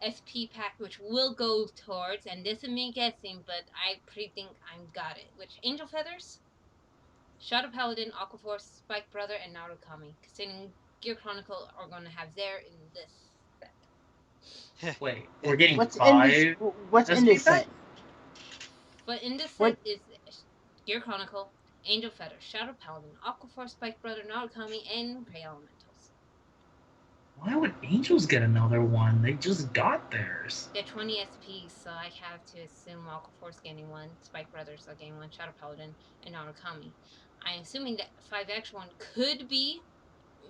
SP pack, which will go towards, and this is me guessing, but I pretty think I got it, which Angel Feathers, Shadow Paladin, Aquaforce, Spike Brother, and Narukami. Considering Gear Chronicle are going to have there in this set. Wait, we're getting What's 5. What's in this set? But in this What- set is Gear Chronicle, Angel Feathers, Shadow Paladin, Aquaforce, Spike Brother, Narukami, and Prey Elementals. Why would Angels get another one? They just got theirs. They're 20 SP, so I have to assume Aquaforce getting one, Spike Brothers are getting one, Shadow Paladin, and Narukami. I'm assuming that 5X one could be.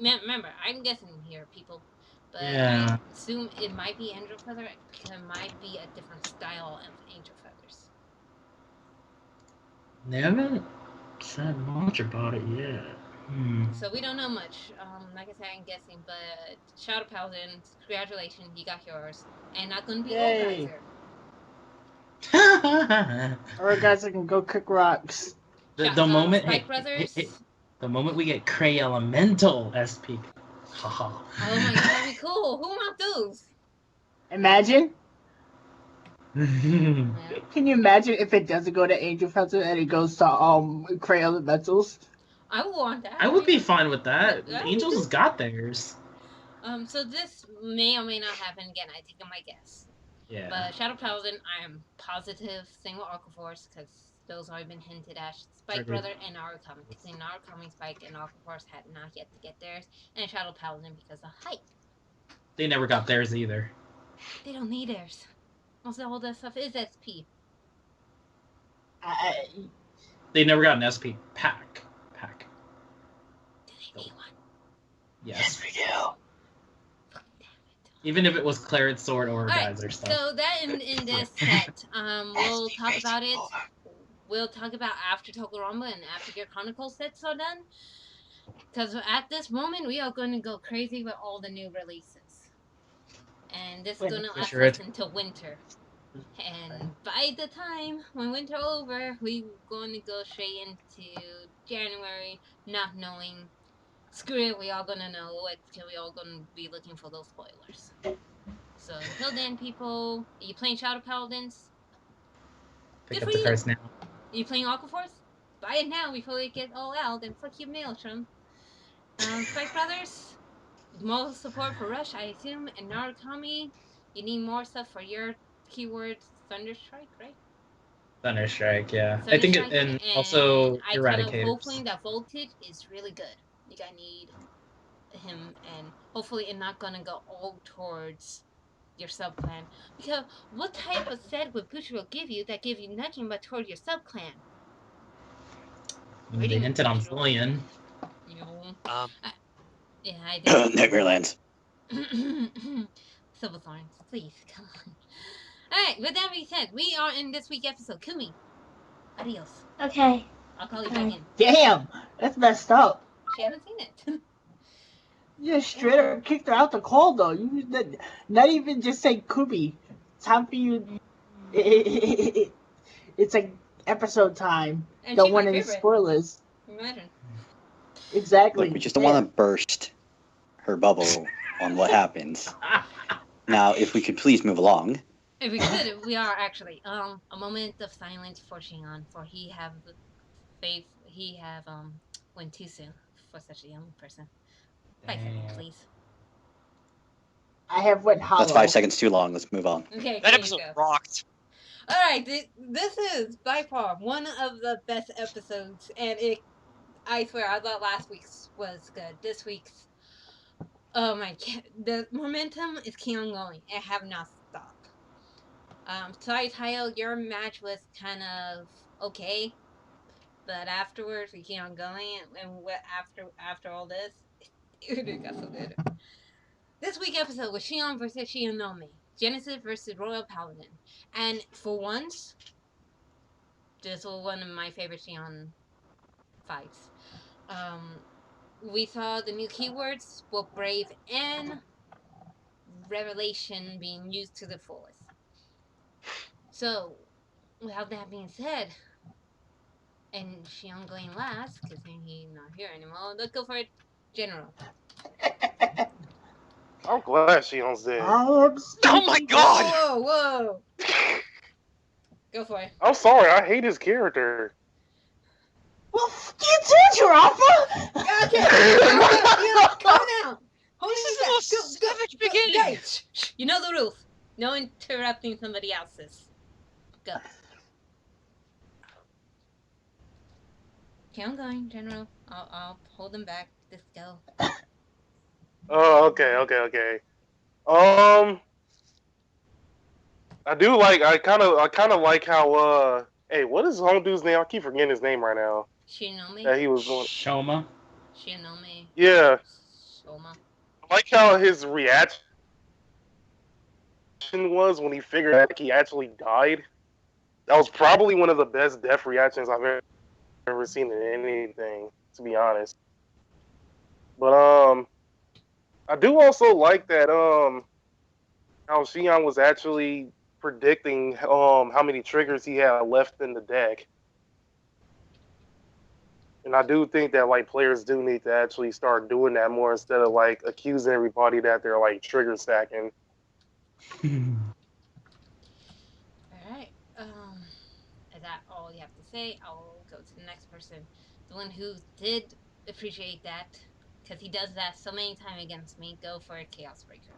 Remember, I'm guessing here, people. But Yeah. I assume it might be Angel Feather because it might be a different style of Angel Feathers. They haven't said much about it yet. So we don't know much. Like I said, I'm guessing, but Shadow Paladin, congratulations, you got yours. And not gonna be Yay. old Alright, guys, I can go kick rocks. the moment Spike Brothers. the moment we get Cray Elemental SP. Haha. Oh my god, that'd be cool. Who want those? Imagine. Yeah. Can you imagine if it doesn't go to Angel Feather and it goes to Cray Elementals? I would want that. I would be fine with that. That would Angels be has got theirs. So this may or may not happen again. I take my guess. Yeah. But Shadow Paladin, I am positive single Aquaforce because those already been hinted at. Spike Triggered. Brother and Narukami. Because Narukami, Spike, and Aquaforce had not yet to get theirs. And Shadow Paladin because of hype. They never got theirs either. They don't need theirs. Also, all that stuff is SP. They never got an SP pack. Do they need one? Yes. we do. Even if it was Clarence Sword or Alright, Geyser stuff. so that in this set, we'll talk about it. We'll talk about after Tokuramba and after Gear Chronicles sets are done. Because at this moment, we are going to go crazy with all the new releases. And this is going to last Sure us until winter. And by the time when winter over, we're going to go straight into January, not knowing. Screw it, we all gonna know it because we all gonna be looking for those spoilers. So until then, people, are you playing Shadow Paladins? Pick Good up for the you. cards now. Are you playing Aquaforce? Buy it now before they get all out and fuck you, Maelstrom. Spike Brothers, more support for Rush, I assume, and Narukami. You need more stuff for your keyword Thunderstrike, right? Thunderstrike, yeah. I think it, Thunderstrike, and and also I kind of hoping Eradicators. that voltage is really good. Like I need him, and hopefully it's not gonna go all towards your sub clan. Because what type of set would Bushiro give you that give you nothing but toward your sub clan? They hinted on Zillion. No. Um, Yeah, I did. Nightmarelands. Silver Thorns, please come on. All right. With that being said, we are in this week's episode. Kumi, adios. Okay. I'll call you back Okay. in. Damn, that's messed up. She hasn't seen it. You just straight up kicked her out the call though. You not even just say Kubi. Time for you. It's like episode time. And Don't she's want my any favorite. spoilers. Imagine. Exactly. Look, we just don't want to burst her bubble on what happens. Now, if we could please move along. If we could, we are actually. A moment of silence for Shion, for he have the faith. He have went too soon for such a young person. 5 seconds, Damn. please. I have went hollow. That's 5 seconds too long. Let's move on. Okay, that please episode go. rocked. All right, this is by far one of the best episodes, and I swear, I thought last week's was good. This week's, oh my god, the momentum is keep on going. It have not stopped. Tayo, your match was kind of okay, but afterwards we keep on going, and what after all this, it got so good. This week episode was Shion versus Shionome, Genesis versus Royal Paladin, and for once, this was one of my favorite Shion fights. We saw the new keywords, both brave and revelation, being used to the fullest. So, without that being said, and Shion going last, because he's not here anymore, let's go for it, General. I'm glad Shion's dead. Oh my god! Whoa, whoa! Go for it. I'm sorry, I hate his character. Well, f you too, Giraffa! Okay, calm down. Hold This is it the most savage beginning. Guys, you know the rules. No interrupting somebody else's. Go. Okay, I'm going, General. I'll hold them back. Just go. Oh, okay. I kind of like how hey, what is home dude's name? I keep forgetting his name right now. Shinome. That he was doing. Shoma. Shinome. Yeah. Soma. I like how his reaction was when he figured out he actually died. That was probably one of the best death reactions I've ever seen in anything, to be honest. But I do also like that how Shion was actually predicting how many triggers he had left in the deck. And I do think that like players do need to actually start doing that more instead of like accusing everybody that they're like trigger stacking. Alright. Is that all you have to say? I'll go to the next person. The one who did appreciate that, because he does that so many times against me. Go for a Chaos Breaker.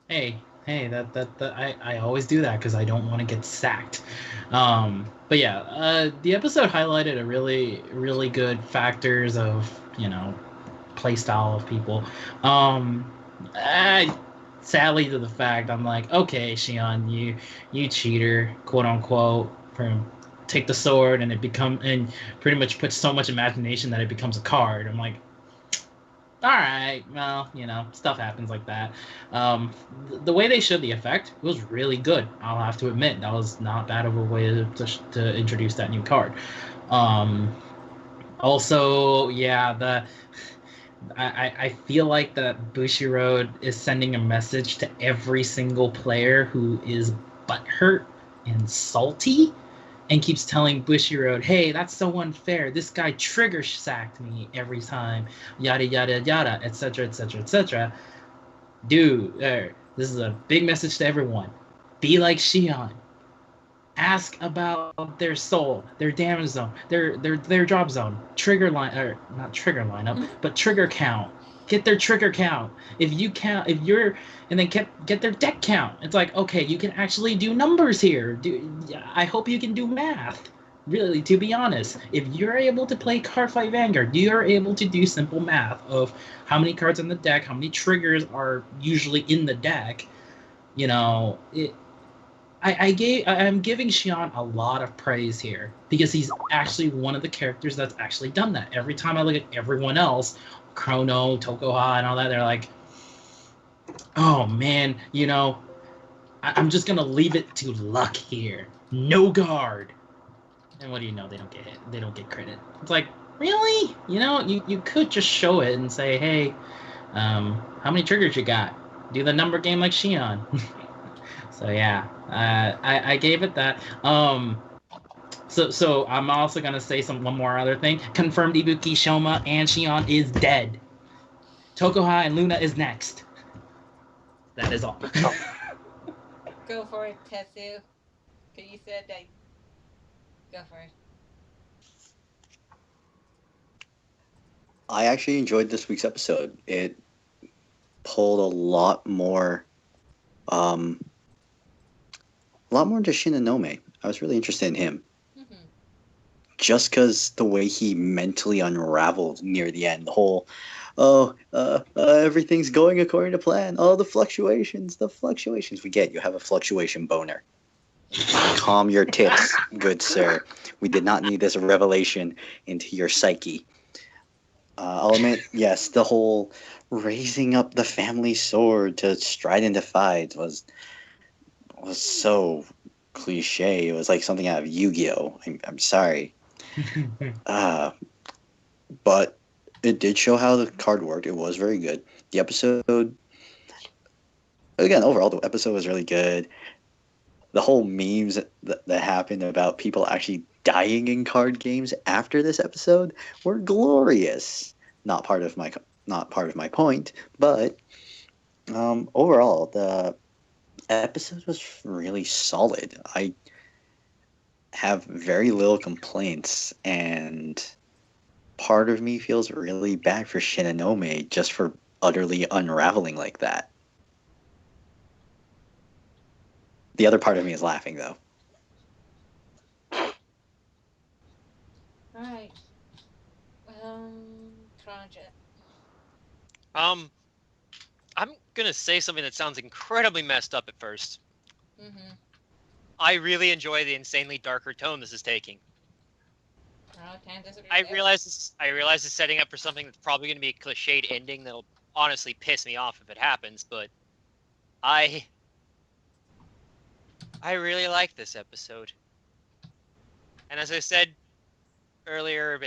Hey, I always do that because I don't want to get sacked. But yeah, the episode highlighted a really good factors of, play style of people. Sadly to the fact, I'm like, okay, Shion, you cheater, quote unquote, take the sword and pretty much put so much imagination that it becomes a card. I'm like, all right, well, stuff happens like that. The way they showed the effect was really good. I'll have to admit, that was not bad of a way to introduce that new card. Also, yeah, I feel like that Bushiroad is sending a message to every single player who is butthurt and salty, and keeps telling Bushiroad, hey, that's so unfair. This guy trigger sacked me every time, yada, yada, yada, etc., etc., etc. Dude, this is a big message to everyone. Be like Shion. Ask about their soul, their damage zone, their drop zone, trigger line or not trigger lineup, but trigger count. Get their trigger count. If you count, if you're, and then get their deck count. It's like, okay, you can actually do numbers here. I hope you can do math. Really, to be honest, if you're able to play Cardfight Vanguard, you are able to do simple math of how many cards in the deck, how many triggers are usually in the deck. You know, I'm giving Xion a lot of praise here because he's actually one of the characters that's actually done that. Every time I look at everyone else, Chrono, Tokoha, and all that, they're like, oh man, I'm just gonna leave it to luck here. No guard. And what do you know? They don't get hit. They don't get credit. It's like, really? You could just show it and say, hey, how many triggers you got? Do the number game like Xion. So yeah, I gave it that. So I'm also gonna say one more other thing. Confirmed Ibuki, Shoma, and Xion is dead. Tokoha and Luna is next. That is all. Go for it, Tetsu. Cause you said that. Go for it. I actually enjoyed this week's episode. It pulled a lot more into Shinonome. I was really interested in him. Mm-hmm. Just because the way he mentally unraveled near the end, the whole, everything's going according to plan. Oh, the fluctuations. We get you have a fluctuation boner. Calm your tits, good sir. We did not need this revelation into your psyche. I'll admit, yes, the whole raising up the family sword to stride into fights was so cliche. It was like something out of Yu-Gi-Oh! I'm sorry. But it did show how the card worked. It was very good. The episode, again, overall, the episode was really good. The whole memes that happened about people actually dying in card games after this episode were glorious. Not part of my point, but overall, the episode was really solid. I have very little complaints, and part of me feels really bad for Shinonome just for utterly unraveling like that. The other part of me is laughing, though. Alright. Project. I'm gonna say something that sounds incredibly messed up at first. Mm-hmm. I really enjoy the insanely darker tone this is taking. Oh, can't disagree I there. realize it's setting up for something that's probably gonna be a cliched ending that'll honestly piss me off if it happens, but I really like this episode. And as I said earlier,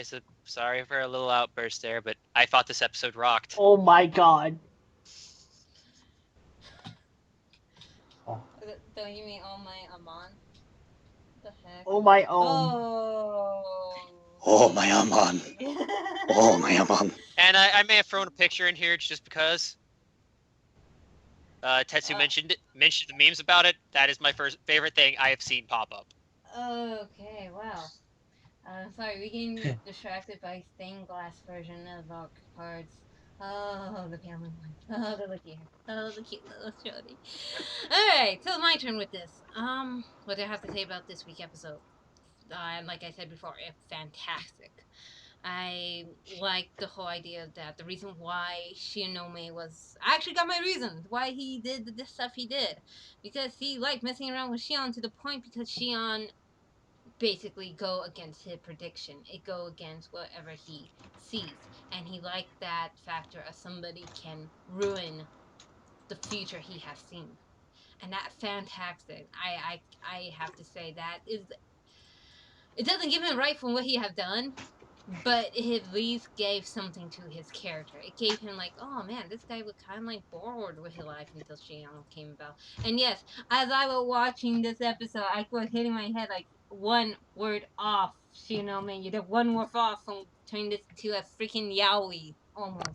sorry for a little outburst there, but I thought this episode rocked. Oh my god. Don't you mean oh my Amon? The heck? Oh my Oh. Oh, my Amon. Oh, my Amon. And I may have thrown a picture in here just because. Tetsu mentioned the memes about it. That is my favorite thing I have seen pop up. Okay, wow. Sorry, we getting distracted by stained glass version of our cards. Oh, the family one. Oh, the look here. Oh, the cute little shorty. Alright, so my turn with this. What do I have to say about this week episode? Like I said before, it's fantastic. I like the whole idea that the reason why Shinome was... I actually got my reasons why he did the stuff he did. Because he liked messing around with Shion to the point because Shion basically go against his prediction. It go against whatever he sees. And he liked that factor of somebody can ruin the future he has seen. And that's fantastic. I have to say that is... It doesn't give him right from what he have done, but it at least gave something to his character. It gave him like, oh man, this guy was kind of like bored with his life until Shion came about. And yes, as I was watching this episode, I was hitting my head like one word off. You know, man, you did one word off from turning this to a freaking yaoi almost.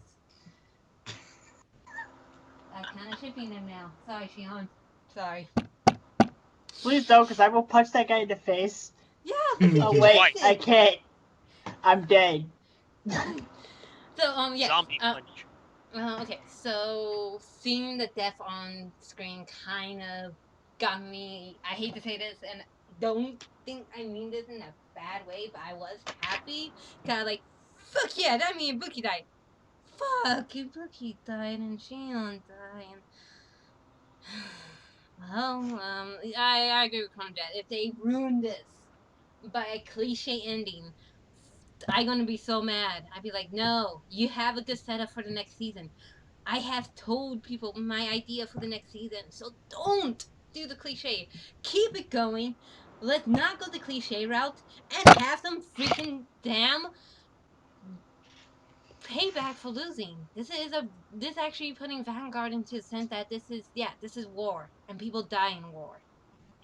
I'm kind of shipping him now. Sorry, Shion. Sorry. Please don't, because I will punch that guy in the face. Yeah, but he Oh did wait, it. I can't. I'm dead. So yeah. Zombie punch. Okay, so seeing the death on screen kind of got me. I hate to say this, and don't think I mean this in a bad way, but I was happy. Kind of like, fuck yeah, that means Bookie died. Fuck, Bookie died and Shion died. And... well, I agree with Conjet. If they ruin this by a cliche ending, I'm gonna be so mad. I'd be like, no, you have a good setup for the next season. I have told people my idea for the next season, so don't do the cliche. Keep it going. Let's not go the cliche route and have some freaking damn payback for losing. This actually putting Vanguard into the sense that this is war and people die in war.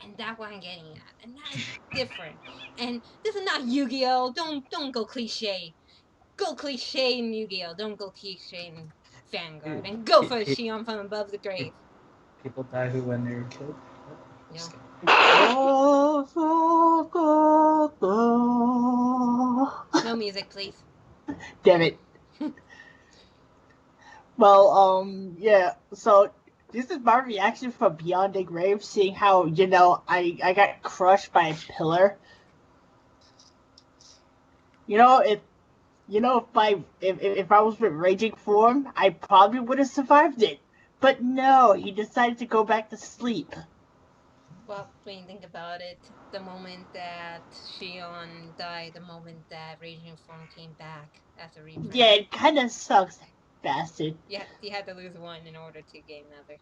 And that's what I'm getting at. And that is different. And this is not Yu-Gi-Oh! Don't go cliche. Go cliche in Yu-Gi-Oh! Don't go cliche in Vanguard. And go for the Shion from above the grave. People die who when they're killed. Yeah. No music, please. Damn it. Well, yeah. So this is my reaction from Beyond the Grave, seeing how I got crushed by a pillar. If I was with raging form, I probably would have survived it. But no, he decided to go back to sleep. Well, when you think about it, the moment that Shion died, the moment that Raging Form came back as a reprint. Yeah, it kind of sucks, bastard. Yeah, you had to lose one in order to gain another.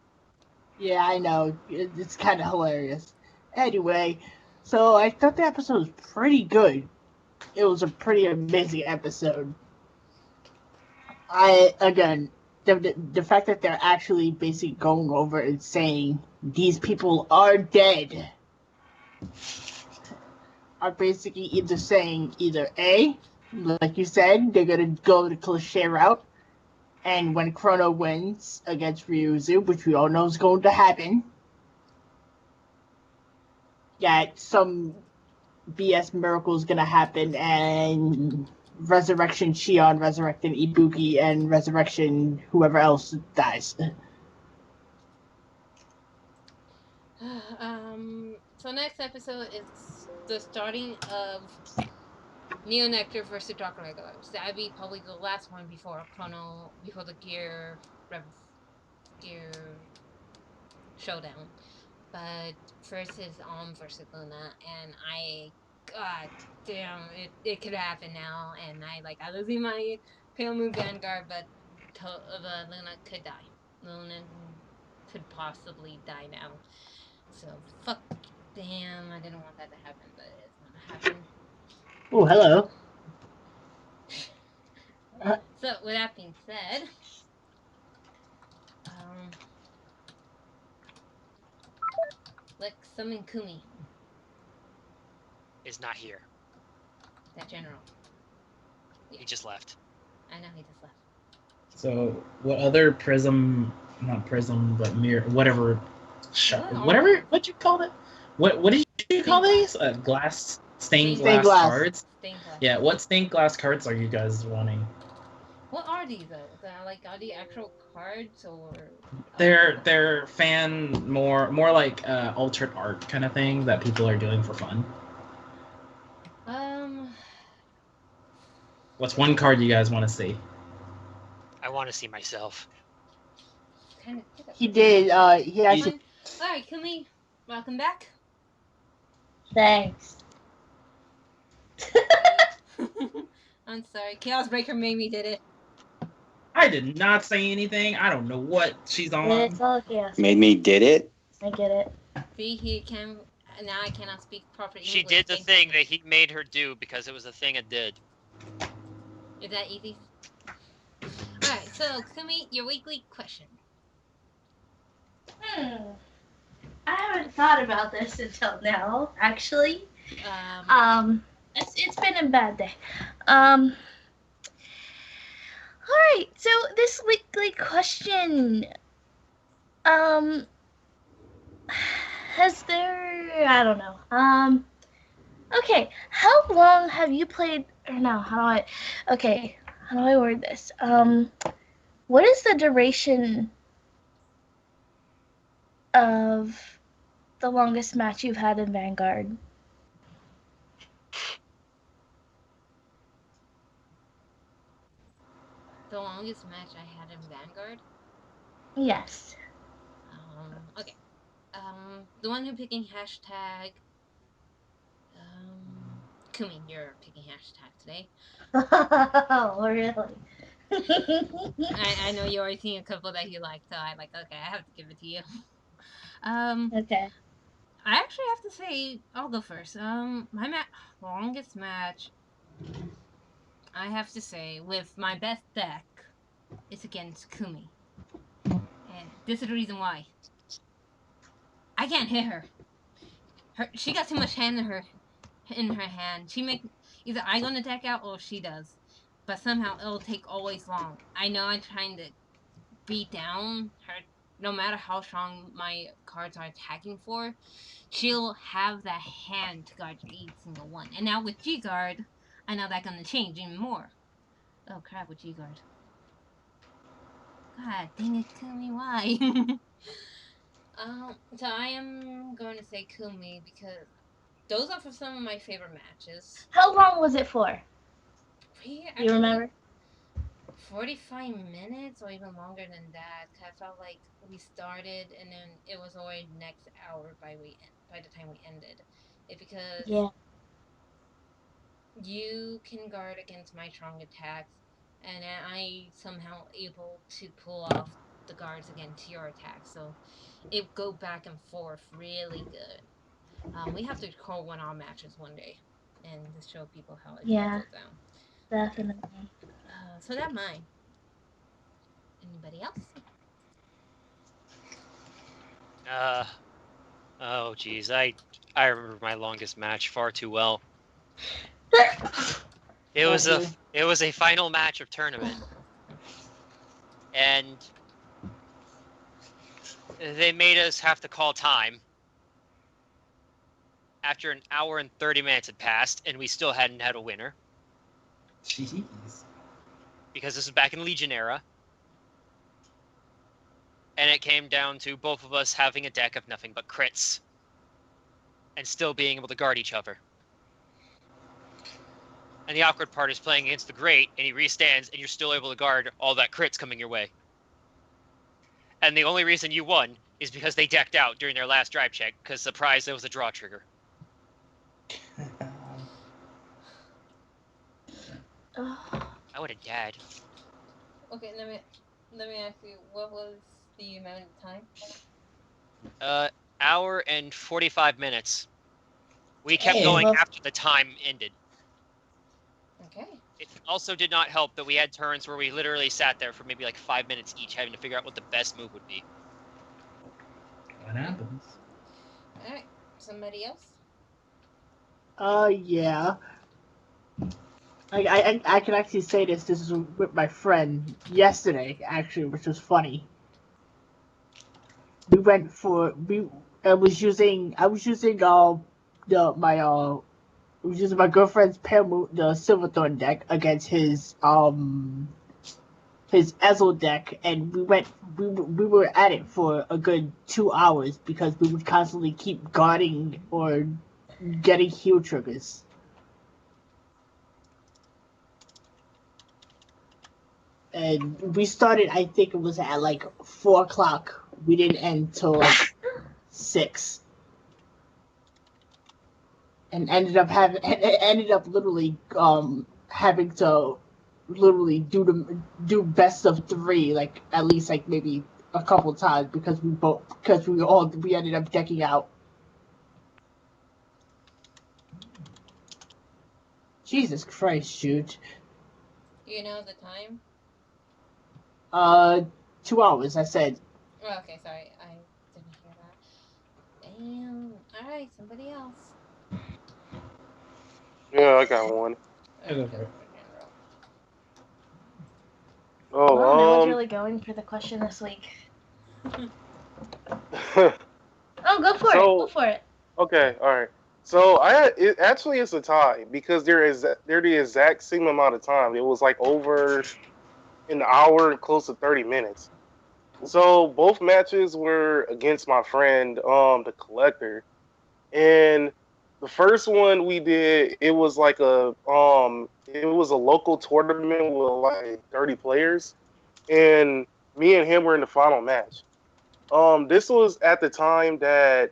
Yeah, I know. It's kind of hilarious. Anyway, so I thought the episode was pretty good. It was a pretty amazing episode. The fact that they're actually basically going over and saying these people are dead are basically either saying A, like you said, they're gonna go the cliche route, and when Chrono wins against Ryuzu, which we all know is going to happen, that some BS miracle is gonna happen and Resurrection Shion, Resurrecting Ibuki, and Resurrection whoever else dies. So next episode is the starting of Neo Nectar versus Dark Regular. So that'd be probably the last one before the Gear showdown. But first is versus Luna, and god damn, it could happen now, and I losing my Pale Moon Vanguard, but Luna could die. Luna could possibly die now. So fuck, damn, I didn't want that to happen, but it's gonna happen. Oh, hello. So with that being said, let's summon Kumi. Is not here. That general. He just left. I know he just left. So, what other not prism, but mirror, whatever, what you call it? What did you call these? Stained glass cards? Stained glass. Yeah, what stained glass cards are you guys wanting? What are these though? Are the actual cards or? They're fan more like altered art kind of thing that people are doing for fun. What's one card you guys want to see? I want to see myself. He did. He actually. All right, Kumi, welcome back. Thanks. I'm sorry, Chaos Breaker made me did it. I did not say anything. I don't know what she's on. It's all chaos. Made me did it. I get it. See, he can. Now I cannot speak proper English. She did the thing that he made her do because it was the thing it did. Is that easy? Alright, so Kumi, your weekly question. I haven't thought about this until now, actually. It's been a bad day. Alright, so this weekly question. has there? I don't know. Okay. How long have you played? Or no? How do I? Okay. How do I word this? What is the duration of the longest match you've had in Vanguard? The longest match I had in Vanguard. Yes. Okay. The one who picking hashtag. Kumi, you're picking hashtag today. Oh, really? I know you already seen a couple that you like, so I like. Okay, I have to give it to you. Okay. I actually have to say, I'll go first. My longest match, I have to say, with my best deck, is against Kumi, and this is the reason why. I can't hit her. She got too much hand in her hand. She make either I gonna deck out or she does, but somehow it'll take always long. I know I'm trying to beat down her. No matter how strong my cards are attacking for, she'll have that hand to guard each single one. And now with G guard, I know that's gonna change even more. Oh crap with G guard. God dang it, Kumi, why? So I am going to say Kumi because those are for some of my favorite matches. How long was it for? You remember? 45 minutes or even longer than that. I felt like we started and then it was already next hour by the time we ended. Because Yeah. you can guard against my strong attacks, and I somehow able to pull off the guards against your attacks. So it go back and forth really good. We have to call one our matches one day and just show people how it Yeah. goes down. Definitely. So that's mine. Anybody else? Oh geez, I remember my longest match far too well. It was a final match of tournament, and they made us have to call time after an hour and 30 minutes had passed, and we still hadn't had a winner. Jeez. Because this was back in Legion era. And it came down to both of us having a deck of nothing but crits. And still being able to guard each other. And the awkward part is playing against the Great, and he restands, and you're still able to guard all that crits coming your way. And the only reason you won is because they decked out during their last drive check, because surprise, there was a draw trigger. I would have died. Okay, let me ask you, what was the amount of time? Hour and 45 minutes. We kept going after the time ended. Okay. It also did not help that we had turns where we literally sat there for maybe like 5 minutes each, having to figure out what the best move would be. What happens? Alright, somebody else? Yeah. I can actually say this. This is with my friend yesterday, actually, which was funny. We went for I was using my girlfriend's the Silverthorn deck against his Ezel deck, and we were at it for a good 2 hours because we would constantly keep guarding or getting heal triggers. And we started, I think it was at like 4 o'clock. We didn't end till like 6. And ended up literally having to literally do best of 3, like at least like maybe a couple times because we ended up decking out. Jesus Christ, shoot. You know the time? 2 hours, I said. Oh, okay, sorry, I didn't hear that. Damn. Alright, somebody else. Yeah, I got one. I go for it. Oh, Wow, no one's really going for the question this week. Oh No, go for it. Go for it. Okay, all right. So actually it's a tie because they're the exact same amount of time. It was like over an hour and close to 30 minutes. So both matches were against my friend, the collector. And the first one we did, it was a local tournament with like 30 players, and me and him were in the final match. This was at the time that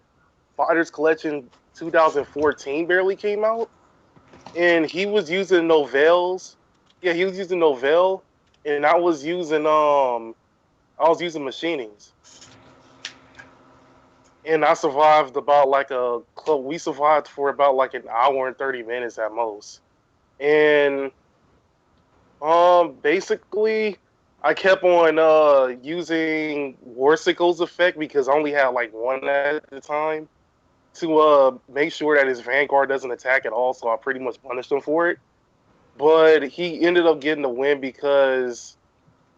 Fighters Collection 2014 barely came out, and he was using Novels. Yeah, he was using Novell, and I was using Machinings. And I survived we survived for about like an hour and 30 minutes at most. And basically I kept on using Warsicle's effect because I only had like one at the time to make sure that his Vanguard doesn't attack at all, so I pretty much punished him for it. But he ended up getting the win because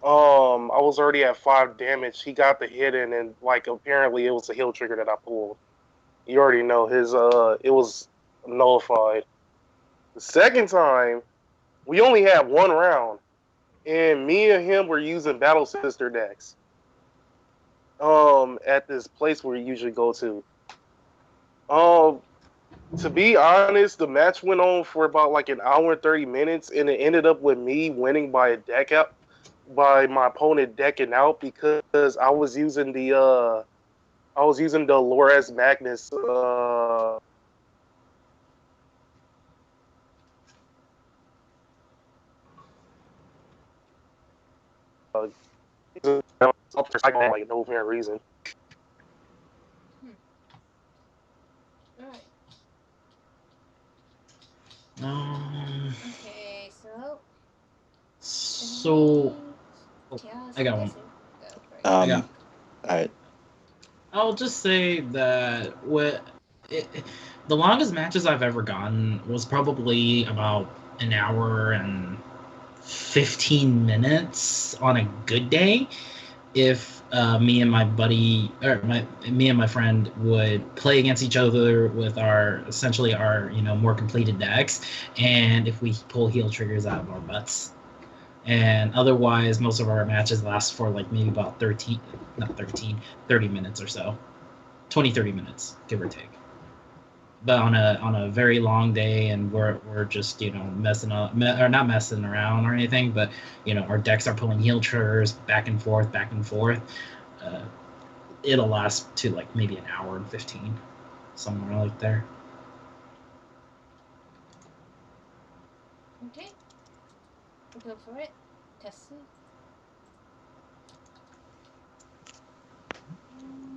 I was already at 5 damage. He got the hit in, and like apparently it was a heal trigger that I pulled. You already know his it was nullified. The second time, we only had one round, and me and him were using Battle Sister decks. At this place we usually go to. To be honest, the match went on for about like an hour and 30 minutes, and it ended up with me winning by a deck out, by my opponent decking out because I was using the Lores Magnus like no apparent reason. Alright. Okay, so. So I got one. I got- Alright. I'll just say that the longest matches I've ever gotten was probably about an hour and 15 minutes on a good day. If me and my buddy me and my friend would play against each other with our more completed decks, and if we pull heal triggers out of our butts. And otherwise, most of our matches last for like maybe about 30 minutes or so. 20-30 minutes, give or take. But on a very long day, and we're just messing up or not messing around or anything, but our decks are pulling heal triggers back and forth. It'll last to like maybe an hour and 15, somewhere like there. Okay. Go for it. Test it.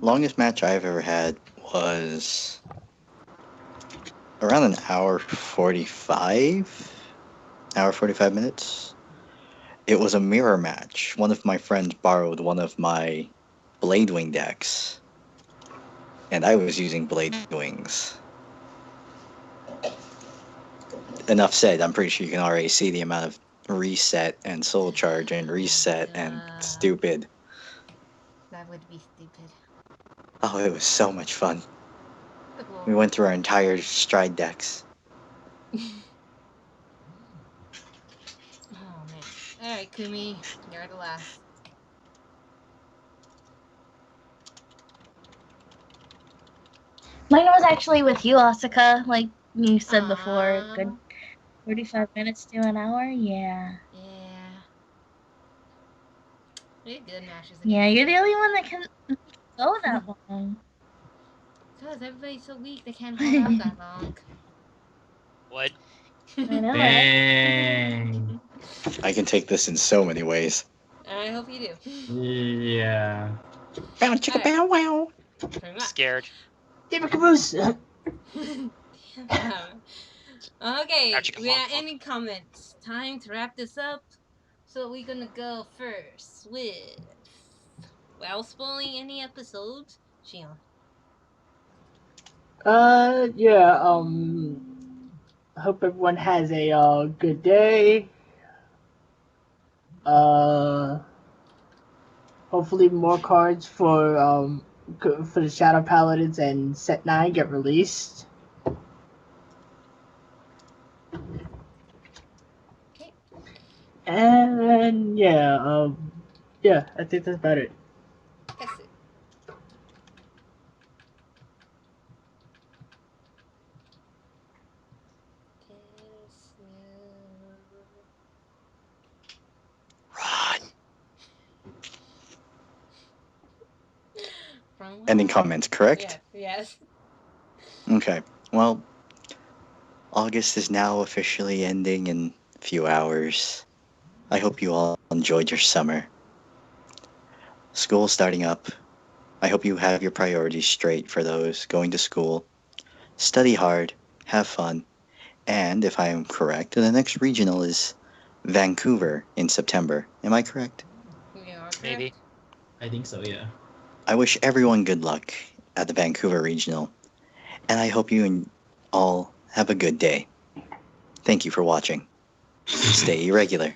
Longest match I've ever had was around an hour 45 minutes. It was a mirror match. One of my friends borrowed one of my Blade Wing decks, and I was using Blade Wings. Enough said. I'm pretty sure you can already see the amount of reset and soul charge and reset and stupid. That would be stupid. Oh, it was so much fun. We went through our entire stride decks. Oh man. Alright, Kumi, you're the last. Mine was actually with you, Asuka. Like you said before, good 45 minutes to an hour. Yeah. Yeah. Really good matches. Yeah, you're the only one that can go that long. Because everybody's so weak, they can't hold out that long. What? I know. Dang. I can take this in so many ways. I hope you do. Yeah. Bow chicka bow wow. Pretty much. Scared. David Caboose. Okay, Magic we got Honk Honk. any comments? Time to wrap this up. So we're gonna go first with, well, spoiling any episodes, Shion. Yeah, I hope everyone has a good day. Hopefully more cards for for the Shadow Paladins and Set 9 get released. Okay. And yeah, I think that's about it. That's it. There's Run. from Ending what? comments, correct? Yes. Okay. Well, August is now officially ending in a few hours. I hope you all enjoyed your summer. School's starting up. I hope you have your priorities straight for those going to school. Study hard, have fun, and if I am correct, the next regional is Vancouver in September. Am I correct? We are correct. Maybe. I think so. Yeah. I wish everyone good luck at the Vancouver regional, and I hope you all have a good day. Thank you for watching. Stay irregular.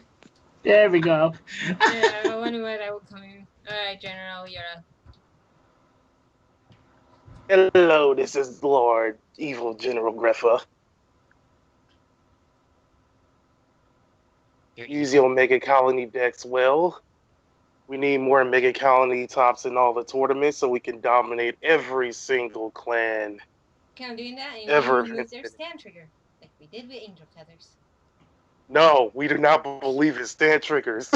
There we go. Yeah, I wonder where that would come in. Alright, General, you're up. Hello, this is Lord Evil General Greffa. You're Use evil. your Mega Colony decks well. We need more Mega Colony tops in all the tournaments so we can dominate every single clan. Count doing that and Ever. you lose their stand trigger. Like we did with Angel Feathers. No, we do not believe in stand triggers.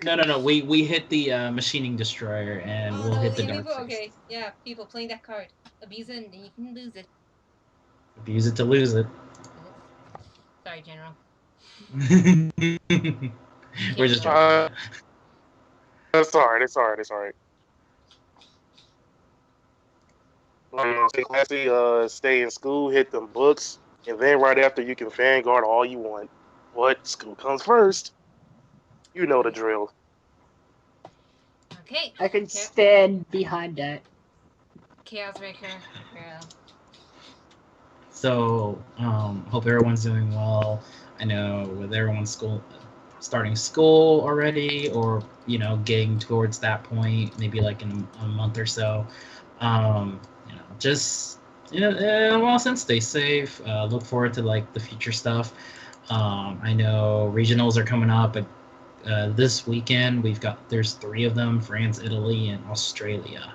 No. We hit the machining destroyer and we'll hit the dark people, face. okay. Yeah, people playing that card. Abuse it and then you can lose it. Abuse it to lose it. Sorry, General. We're just joking. It's alright. Stay classy, stay in school, hit them books, and then right after you can Vanguard all you want. But school comes first. You know the drill. Okay. I can stand behind that. Chaos Raker, girl. So, hope everyone's doing well. I know with everyone's starting school already, or getting towards that point, maybe like in a month or so. Just in a sense, stay safe. Look forward to like the future stuff. I know regionals are coming up, but this weekend there's 3 of them: France, Italy, and Australia.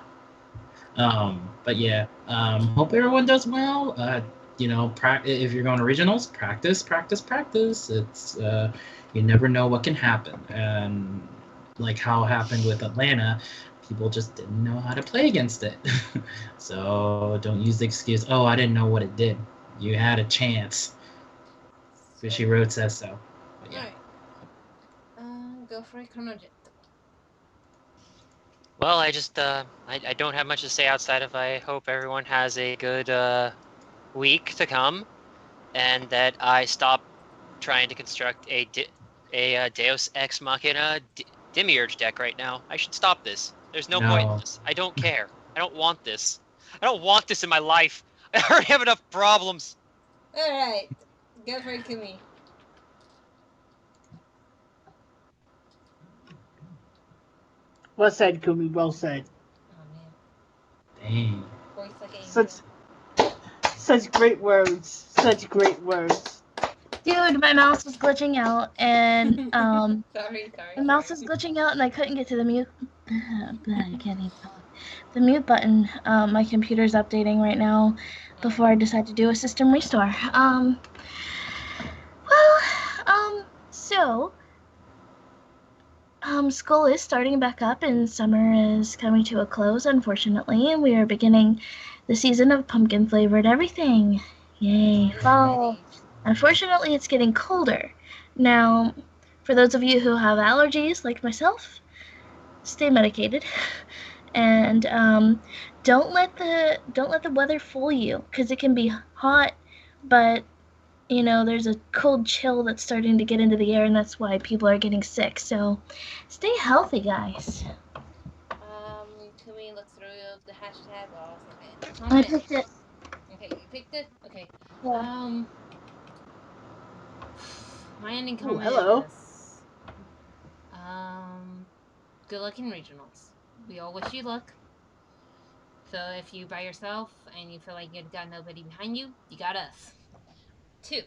But yeah, hope everyone does well. If you're going to regionals, practice. It's you never know what can happen, and like how it happened with Atlanta, people just didn't know how to play against it. So don't use the excuse, "Oh, I didn't know what it did." You had a chance. Fishy Road says so. But yeah. Alright. Go for it, Chronojet. Well, I just I don't have much to say outside of I hope everyone has a good week to come, and that I stop trying to construct a Deus Ex Machina Demiurge deck right now. I should stop this. There's no point in this. I don't care. I don't want this. I don't want this in my life. I already have enough problems. Alright. Go for it, Kumi. Well said, Kumi. Well said. Oh man. Dang. Voice like Angel. Such great words. Such great words. Dude, my mouse was glitching out, and Sorry. the mouse was glitching out, and I couldn't get to the mute. I can't even talk. The mute button. My computer's updating right now before I decide to do a system restore. School is starting back up, and summer is coming to a close, unfortunately, and we are beginning the season of pumpkin flavored everything. Yay, fall. Unfortunately, it's getting colder. Now, for those of you who have allergies, like myself, stay medicated, and don't let the weather fool you, because it can be hot, but there's a cold chill that's starting to get into the air, and that's why people are getting sick. So, stay healthy, guys. Can we look through the hashtag? I picked it. Okay, you picked it? Okay. Yeah. My ending Ooh, comment hello. is good luck in regionals. We all wish you luck. So if you're by yourself and you feel like you got nobody behind you, you got us. 2,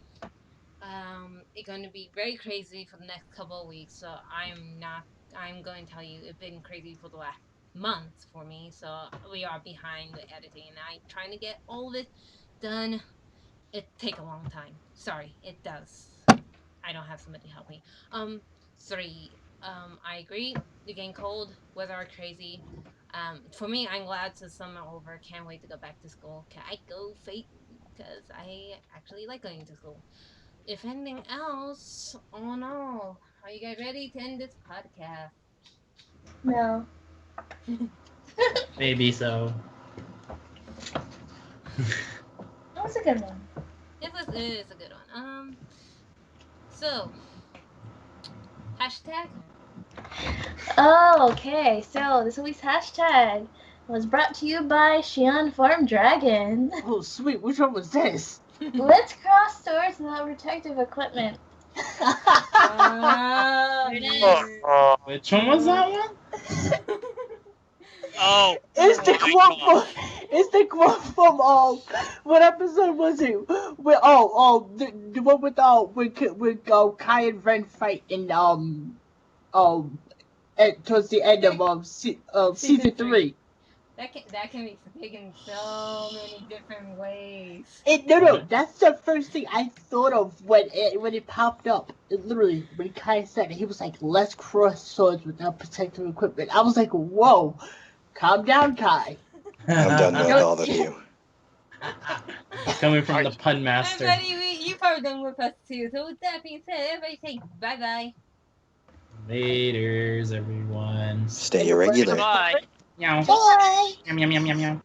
it's going to be very crazy for the next couple of weeks. So I'm going to tell you, it's been crazy for the last month for me. So we are behind with editing, and I'm trying to get all of it done. It take a long time. Sorry, it does. I don't have somebody to help me. 3, I agree. It's getting cold. Weather are crazy. For me, I'm glad to summer over. Can't wait to go back to school. Can I go fate? Because I actually like going to school. If anything else, oh no. Are you guys ready to end this podcast? No. Maybe so. That was a good one. It is a good one. So, hashtag? Oh, okay. So this week's hashtag was brought to you by Xi'an Farm Dragon. Oh, sweet. Which one was this? Let's cross swords without protective equipment. It is. Which one was that one? Oh, It's the my quote gosh. from. It's the quote from what episode was it? With the one with Kai and Ren fight in towards the end of season Season 3. That can be taken so many different ways. No, that's the first thing I thought of when it popped up. Literally, when Kai said it, he was like, "Let's cross swords without protective equipment." I was like, "Whoa, calm down, Kai." I'm done with all of you. Coming from the pun master. Everybody, you've heard them with us too. So with that being said, everybody say bye-bye. Laters, everyone. Stay irregular. Bye. Meow. Bye. Meow, meow, meow, meow, meow.